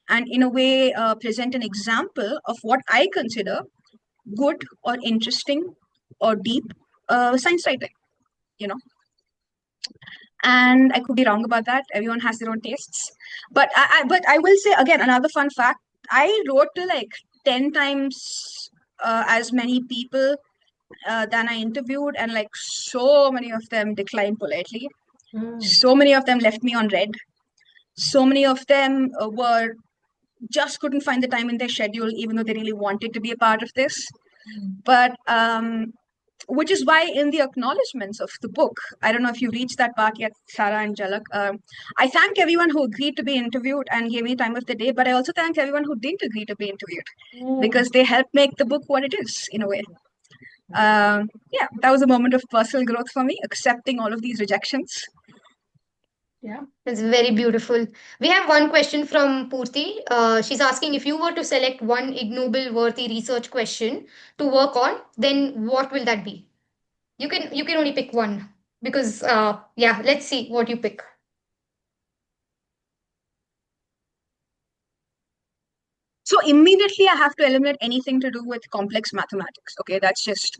And in a way, present an example of what I consider good or interesting or deep science writing, you know. And I could be wrong about that. Everyone has their own tastes. But I will say again, another fun fact, I wrote to like 10 times as many people than I interviewed, and like so many of them declined politely. Mm. So many of them left me on red. So many of them were just couldn't find the time in their schedule, even though they really wanted to be a part of this. But which is why in the acknowledgements of the book, I don't know if you reached that part yet, Sarah and Jalak. I thank everyone who agreed to be interviewed and gave me time of the day, but I also thank everyone who didn't agree to be interviewed because they helped make the book what it is in a way. Yeah, that was a moment of personal growth for me, accepting all of these rejections. Yeah. It's very beautiful. We have one question from Purti. She's asking, if you were to select one Ig Nobel worthy research question to work on, then what will that be? You can only pick one because yeah, let's see what you pick. So immediately I have to eliminate anything to do with complex mathematics. Okay, that's just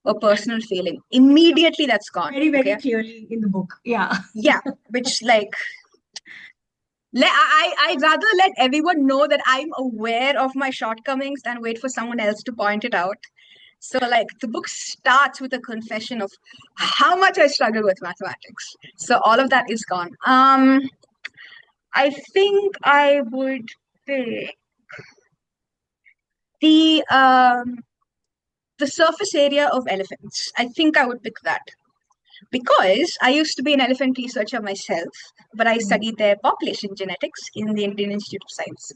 a personal feeling. Immediately that's gone. Very, very Okay. clearly in the book. Yeah. Yeah, which I'd rather let everyone know that I'm aware of my shortcomings than wait for someone else to point it out. So, like, the book starts with a confession of how much I struggle with mathematics. So all of that is gone. I think I would pick the the surface area of elephants. I think I would pick that because I used to be an elephant researcher myself, but I studied their population genetics in the Indian Institute of Science.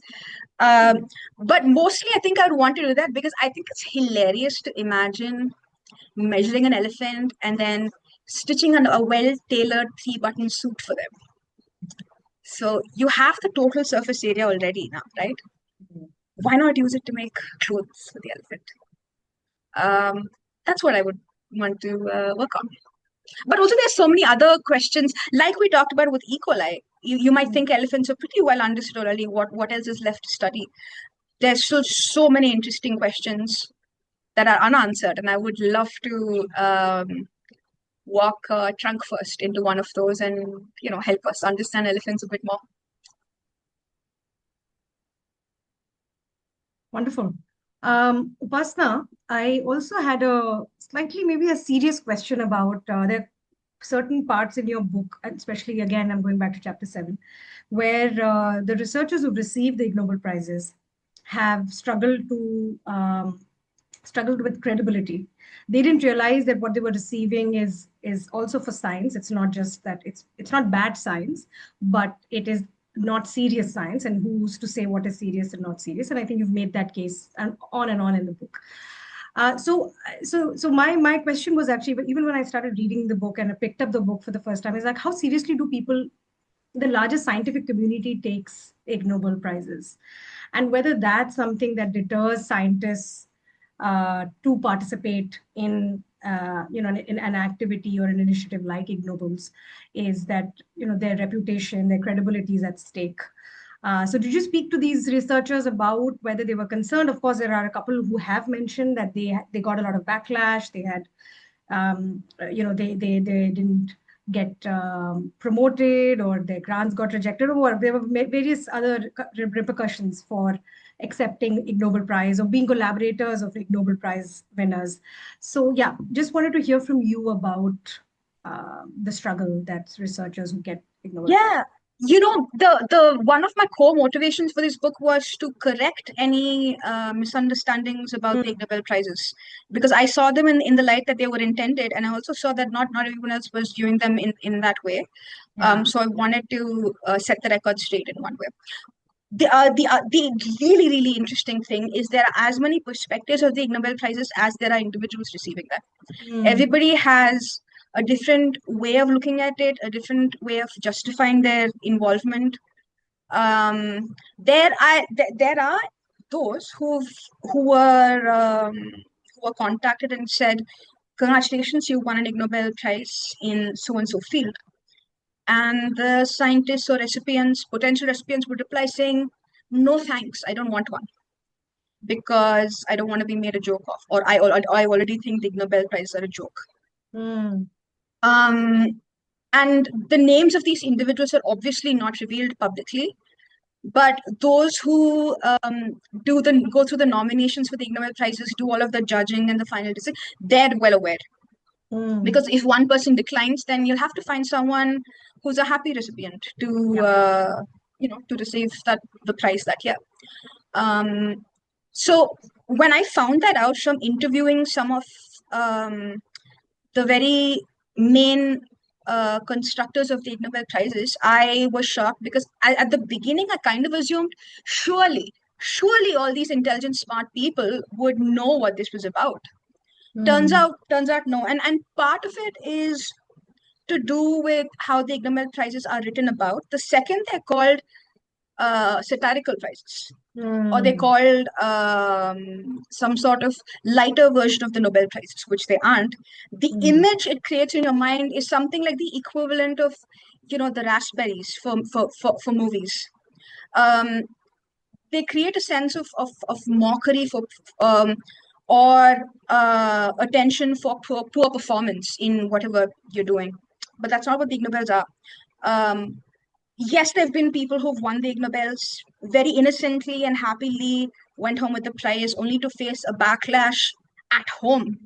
But mostly, I think I would want to do that because I think it's hilarious to imagine measuring an elephant and then stitching a well-tailored three-button suit for them. So you have the total surface area already now, right? Why not use it to make clothes for the elephant? That's what I would want to work on. But also, there's so many other questions, like we talked about with E. coli. You might think elephants are pretty well understood already. What else is left to study? There's still so many interesting questions that are unanswered, and I would love to walk trunk first into one of those and help us understand elephants a bit more. Wonderful. Upasana, I also had a slightly maybe a serious question about there are certain parts in your book, and especially again, I'm going back to chapter 7, where the researchers who've received the Ig Nobel Prizes have struggled with credibility. They didn't realize that what they were receiving is also for science. It's not just that it's not bad science, but it is not serious science. And who's to say what is serious and not serious? And I think you've made that case and on in the book. So my question was actually, even when I started reading the book and I picked up the book for the first time, is like, how seriously do people, the largest scientific community, takes Ig Nobel Prizes, and whether that's something that deters scientists to participate in in an activity or an initiative like Ig Nobel's, is that their reputation, their credibility is at stake. So did you speak to these researchers about whether they were concerned? Of course, there are a couple who have mentioned that they got a lot of backlash. They had, they didn't get promoted, or their grants got rejected, or there were various other repercussions for accepting Ig Nobel Prize or being collaborators of Ig Nobel Prize winners. So yeah, just wanted to hear from you about the struggle that researchers who get Ig Nobel Prize. Yeah, the one of my core motivations for this book was to correct any misunderstandings about the Ig Nobel Prizes, because I saw them in the light that they were intended, and I also saw that not everyone else was viewing them in that way. Yeah. So I wanted to set the record straight in one way. The really, really interesting thing is there are as many perspectives of the Ig Nobel Prizes as there are individuals receiving them. Everybody has a different way of looking at it, a different way of justifying their involvement. There are those who were contacted and said, "Congratulations, you won an Ig Nobel Prize in so and so field." And the scientists or potential recipients would reply saying, "No thanks, I don't want one, because I don't want to be made a joke of, or I already think the Ig Nobel Prizes are a joke." And the names of these individuals are obviously not revealed publicly, but those who go through the nominations for the Ig Nobel Prizes, do all of the judging and the final decision, they're well aware. Because if one person declines, then you'll have to find someone who's a happy recipient to to receive the prize that year. So when I found that out from interviewing some of the very main constructors of the Ig Nobel Prizes, I was shocked, because at the beginning I kind of assumed surely all these intelligent, smart people would know what this was about. Turns out no. And part of it is to do with how the Ig Nobel Prizes are written about. The second they're called satirical prizes, or they're called some sort of lighter version of the Nobel Prizes, which they aren't. The image it creates in your mind is something like the equivalent of the raspberries for movies. They create a sense of mockery or attention for poor performance in whatever you're doing. But that's not what the Ig Nobels are. Yes, there have been people who've won the Ig Nobels very innocently and happily, went home with the prize, only to face a backlash at home,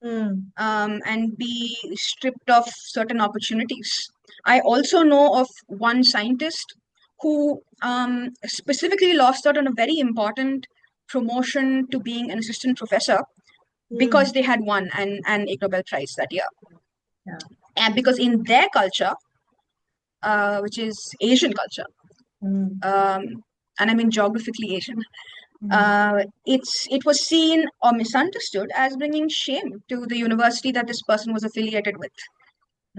and be stripped of certain opportunities. I also know of one scientist who specifically lost out on a very important promotion to being an assistant professor because they had won an Ig Nobel Prize that year. Yeah. And because in their culture, which is Asian culture, and I mean geographically Asian, it was seen or misunderstood as bringing shame to the university that this person was affiliated with,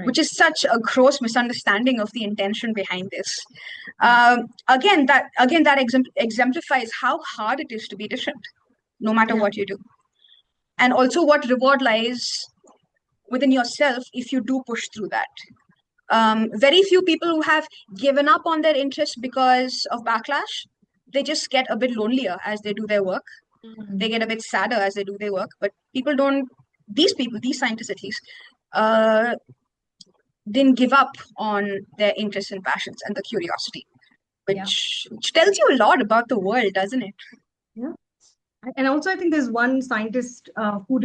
which is such a gross misunderstanding of the intention behind this. That exemplifies how hard it is to be different, no matter what you do, and also what reward lies within yourself if you do push through that. Very few people who have given up on their interest because of backlash, they just get a bit lonelier as they do their work. They get a bit sadder as they do their work. But these scientists at least, didn't give up on their interests and passions and the curiosity, which tells you a lot about the world, doesn't it? Yeah. And also, I think there's one scientist who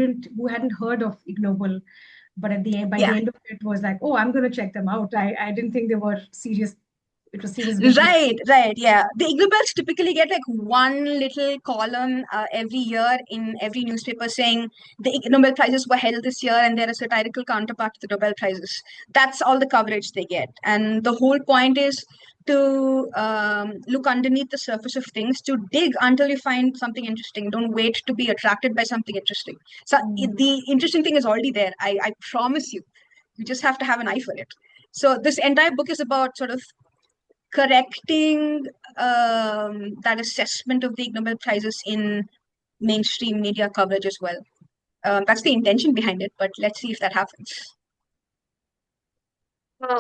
hadn't heard of Ig Nobel, but by the end of it was like, oh, I'm going to check them out. I didn't think they were serious. It was serious business. Right, yeah. The Ig Nobels typically get like one little column every year in every newspaper saying the Ig Nobel Prizes were held this year and they're a satirical counterpart to the Nobel Prizes. That's all the coverage they get. And the whole point is to look underneath the surface of things, to dig until you find something interesting. Don't wait to be attracted by something interesting. So the interesting thing is already there. I promise you. You just have to have an eye for it. So this entire book is about sort of correcting that assessment of the Ig Nobel Prizes in mainstream media coverage as well. That's the intention behind it, but let's see if that happens.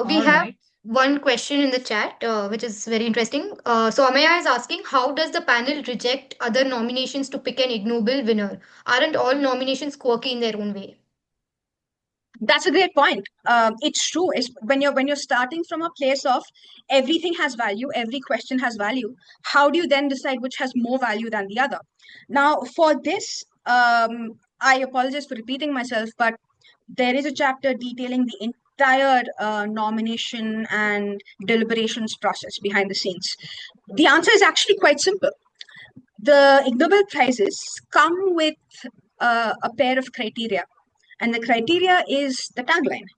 We have one question in the chat, which is very interesting. So Amaya is asking, how does the panel reject other nominations to pick an Ig Nobel winner? Aren't all nominations quirky in their own way? That's a great point. It's true. When you're starting from a place of everything has value, every question has value. How do you then decide which has more value than the other? Now, for this, I apologize for repeating myself, but there is a chapter detailing the entire nomination and deliberations process behind the scenes. The answer is actually quite simple. The Ig Nobel Prizes come with a pair of criteria. And the criteria is the tagline.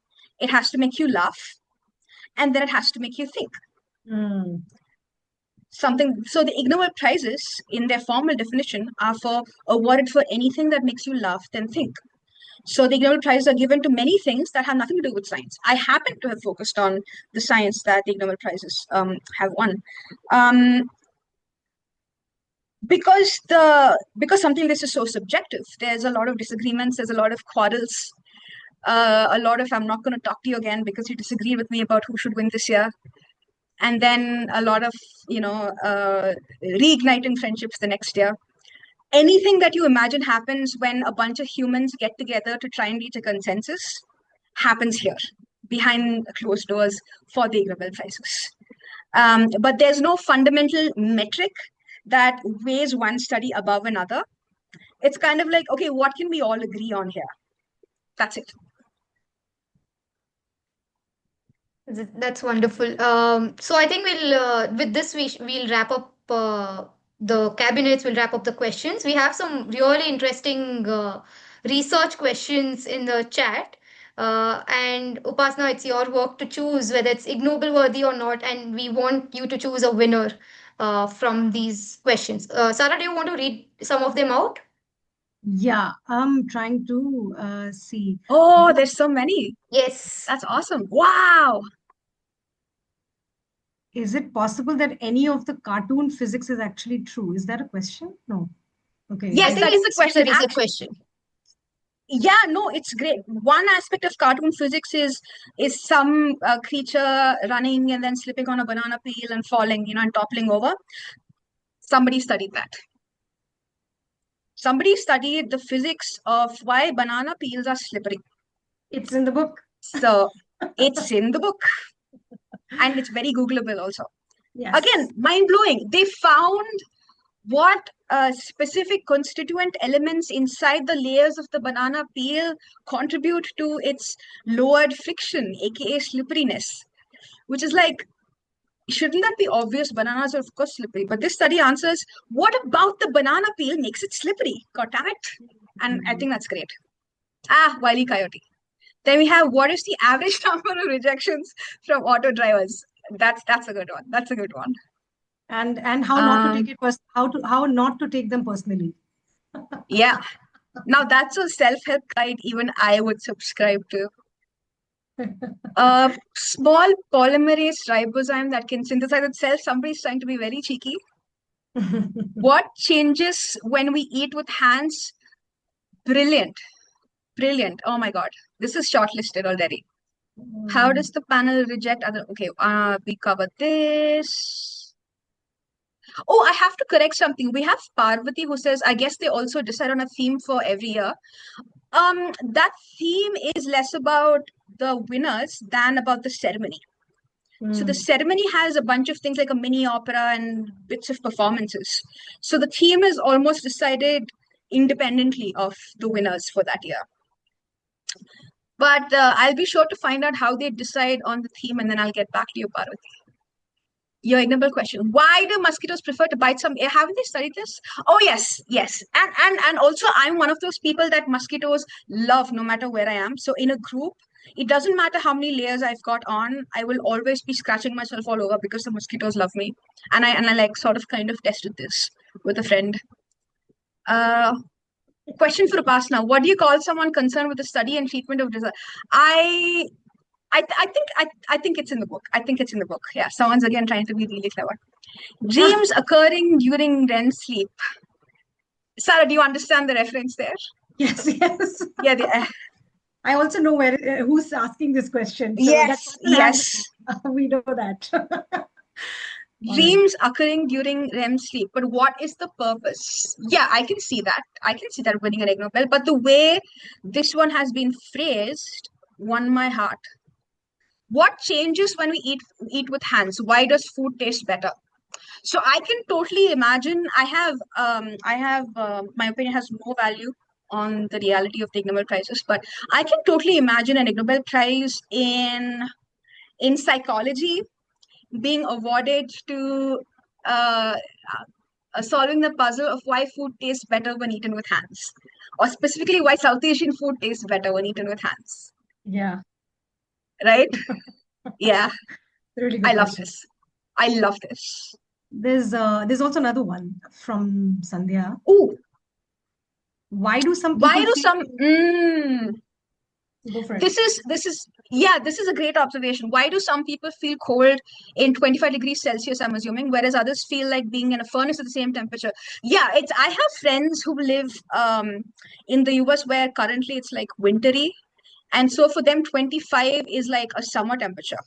It has to make you laugh, and then it has to make you think. So the Ig Nobel Prizes, in their formal definition, are awarded for anything that makes you laugh, then think. So the Ig Nobel Prizes are given to many things that have nothing to do with science. I happen to have focused on the science that the Ig Nobel Prizes have won. Because something like this is so subjective, there's a lot of disagreements, there's a lot of quarrels, a lot of I'm not going to talk to you again because you disagree with me about who should win this year, and then a lot of reigniting friendships the next year. Anything that you imagine happens when a bunch of humans get together to try and reach a consensus happens here behind closed doors for the Ig Nobel Prizes. But there's no fundamental metric that weighs one study above another. It's kind of like, okay, what can we all agree on here? That's it. That's wonderful. So I think with this we'll wrap up the cabinets. We'll wrap up the questions. We have some really interesting research questions in the chat. And Upasana, it's your work to choose whether it's Ig Nobel worthy or not, and we want you to choose a winner from these questions. Sarah, do you want to read some of them out? Yeah, I'm trying to see. Oh, there's so many. Yes. That's awesome. Wow. Is it possible that any of the cartoon physics is actually true? Is that a question? No. Okay. Yes, that is the question. That is the question. Yeah, no, it's great. One aspect of cartoon physics is some creature running and then slipping on a banana peel and falling, and toppling over. Somebody studied that. Somebody studied the physics of why banana peels are slippery. It's in the book. So it's in the book. And it's very Googleable also. Yes. Again, mind-blowing. They found what specific constituent elements inside the layers of the banana peel contribute to its lowered friction, aka slipperiness, which is like, shouldn't that be obvious? Bananas are of course slippery, but this study answers, what about the banana peel makes it slippery? God damn it. And I think that's great. Wile E. Coyote. Then we have, what is the average number of rejections from auto drivers? That's a good one. That's a good one. And how not to take it how not to take them personally. Yeah. Now that's a self-help guide even I would subscribe to. A small polymerase ribozyme that can synthesize itself. Somebody's trying to be very cheeky. What changes when we eat with hands? Brilliant. Brilliant. Oh my God. This is shortlisted already. How does the panel reject other? Okay, we covered this. Oh, I have to correct something. We have Parvati who says, I guess they also decide on a theme for every year. That theme is less about the winners than about the ceremony. So the ceremony has a bunch of things like a mini opera and bits of performances. So the theme is almost decided independently of the winners for that year. But I'll be sure to find out how they decide on the theme, and then I'll get back to you, Parvati. Your Ig Nobel question. Why do mosquitoes prefer to bite some air? Haven't they studied this? Oh, yes, yes. And also, I'm one of those people that mosquitoes love no matter where I am. So in a group, it doesn't matter how many layers I've got on, I will always be scratching myself all over because the mosquitoes love me. And I like sort of kind of tested this with a friend. Question for Upasana. What do you call someone concerned with the study and treatment of disease? I think it's in the book. I think it's in the book. Yeah, someone's again trying to be really clever. Dreams occurring during REM sleep. Sarah, do you understand the reference there? Yes, yes. Yeah. I also know where who's asking this question. So Yes, yes. We know that. Dreams occurring during REM sleep, but what is the purpose? Yeah, I can see that. I can see that winning an Ig Nobel, but the way this one has been phrased won my heart. What changes when we eat with hands? Why does food taste better? So I can totally imagine. I have my opinion has no value on the reality of the Ig Nobel Prizes, but I can totally imagine an Ig Nobel Prize in psychology being awarded to solving the puzzle of why food tastes better when eaten with hands, or specifically why South Asian food tastes better when eaten with hands. Yeah. Right? Yeah. Really good I love question. this. I love this. There's also another one from Sandhya. Ooh. Why do some people Go for it. This is a great observation. Why do some people feel cold in 25 degrees Celsius, I'm assuming, whereas others feel like being in a furnace at the same temperature? Yeah, I have friends who live in the US where currently it's like wintry. And so for them, 25 is like a summer temperature.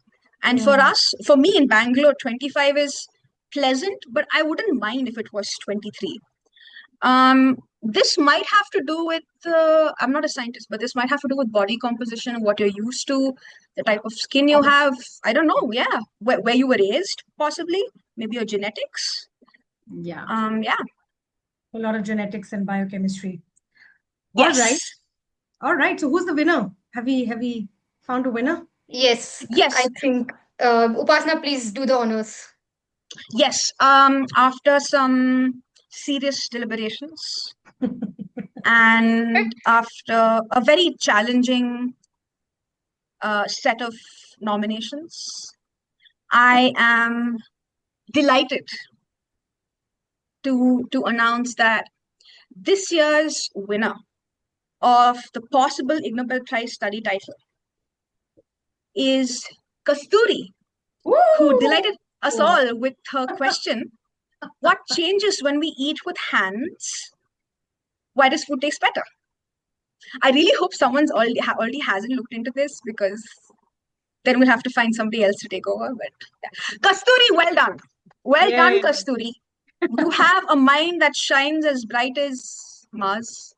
And for me in Bangalore, 25 is pleasant, but I wouldn't mind if it was 23. This might have to do with, I'm not a scientist, but this might have to do with body composition, what you're used to, the type of skin you have. I don't know. Yeah. Where you were raised, possibly. Maybe your genetics. Yeah. Yeah. A lot of genetics and biochemistry. Yes. All right. So who's the winner? Have we found a winner? Yes. Yes. I think Upasana, please do the honors. Yes. After some serious deliberations and after a very challenging set of nominations, I am delighted to announce that this year's winner of the possible Ig Nobel Prize study title is Kasturi, who delighted us all with her question, what changes when we eat with hands? Why does food taste better? I really hope someone's already hasn't looked into this, because then we'll have to find somebody else to take over. But yeah. Kasturi, well done. Well done, Kasturi. You have a mind that shines as bright as Mars.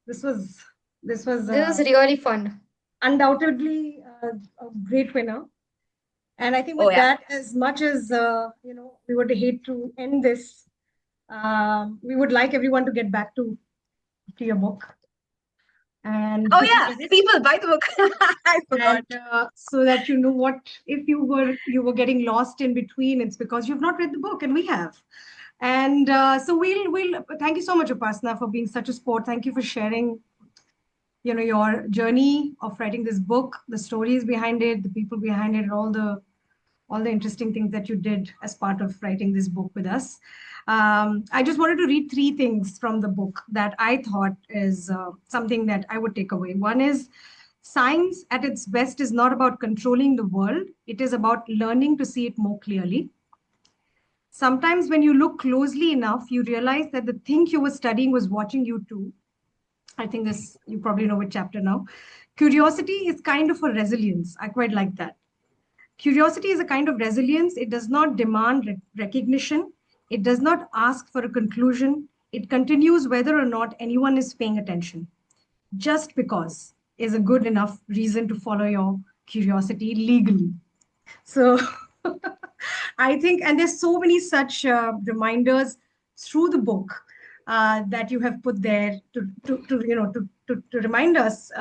This was really fun. undoubtedly a great winner. And I think Oh with yeah. that, as much as we would hate to end this, we would like everyone to get back to your book and Oh to yeah. read it. People buy the book. I forgot. And so that you know what, if you were getting lost in between, it's because you've not read the book, and we have. And so we'll thank you so much, Upasana, for being such a sport. Thank you for sharing, your journey of writing this book, the stories behind it, the people behind it, and all the interesting things that you did as part of writing this book with us. I just wanted to read three things from the book that I thought is something that I would take away. One is, science at its best is not about controlling the world, it is about learning to see it more clearly. Sometimes when you look closely enough, you realize that the thing you were studying was watching you too. I think this, you probably know which chapter now. Curiosity is kind of a resilience. I quite like that. Curiosity is a kind of resilience. It does not demand recognition. It does not ask for a conclusion. It continues whether or not anyone is paying attention. Just because is a good enough reason to follow your curiosity legally. So I think, and there's so many such reminders through the book that you have put there to remind us,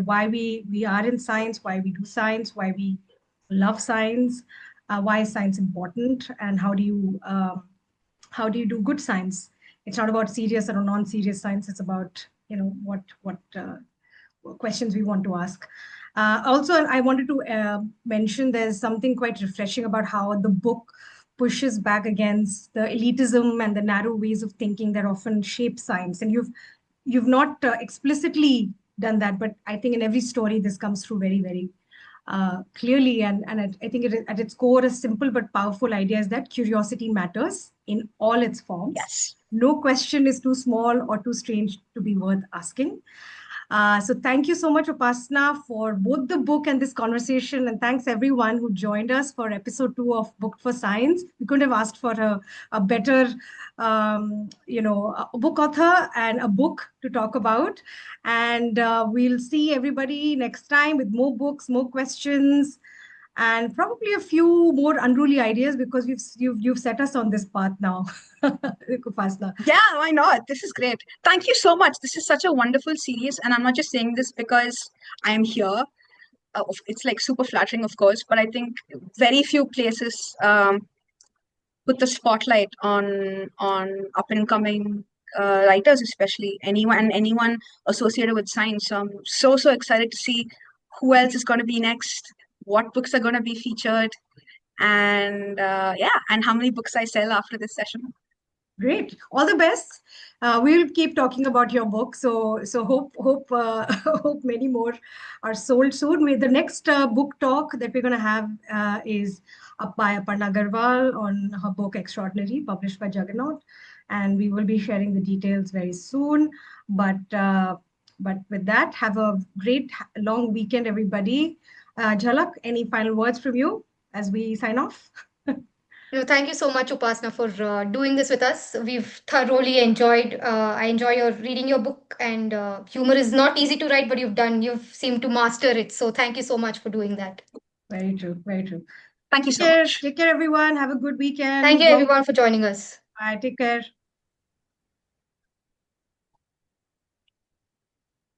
why we are in science, why we do science, why we love science, why is science important, and how do you do good science. It's not about serious or non-serious science. It's about what questions we want to ask. Also, I wanted to mention there's something quite refreshing about how the book pushes back against the elitism and the narrow ways of thinking that often shape science. And you've not explicitly done that, but I think in every story this comes through very, very clearly. And I think at its core, a simple but powerful idea is that curiosity matters in all its forms. Yes. No question is too small or too strange to be worth asking. So thank you so much, Upasana, for both the book and this conversation. And thanks everyone who joined us for episode 2 of Book for Science. We couldn't have asked for a better, a book author and a book to talk about. And we'll see everybody next time with more books, more questions, and probably a few more unruly ideas, because you've set us on this path now. Upasana. Yeah, why not? This is great. Thank you so much. This is such a wonderful series, and I'm not just saying this because I am here. It's like super flattering, of course, but I think very few places put the spotlight on up and coming writers, especially anyone associated with science. So I'm so excited to see who else is going to be next, what books are going to be featured, and and how many books I sell after this session. Great. All the best. We'll keep talking about your book. So hope many more are sold soon. The next book talk that we're going to have is up by Aparna Agarwal on her book Extraordinary, published by Juggernaut, and we will be sharing the details very soon. But with that, have a great long weekend, everybody. Jhalak, any final words from you as we sign off? Thank you so much, Upasana, for doing this with us. We've thoroughly enjoyed. I enjoy your reading your book, and humor is not easy to write, but you've seemed to master it. So thank you so much for doing that. Very true. Very true. Thank you so much. Take care, everyone. Have a good weekend. Thank you, everyone, for joining us. Bye. Take care.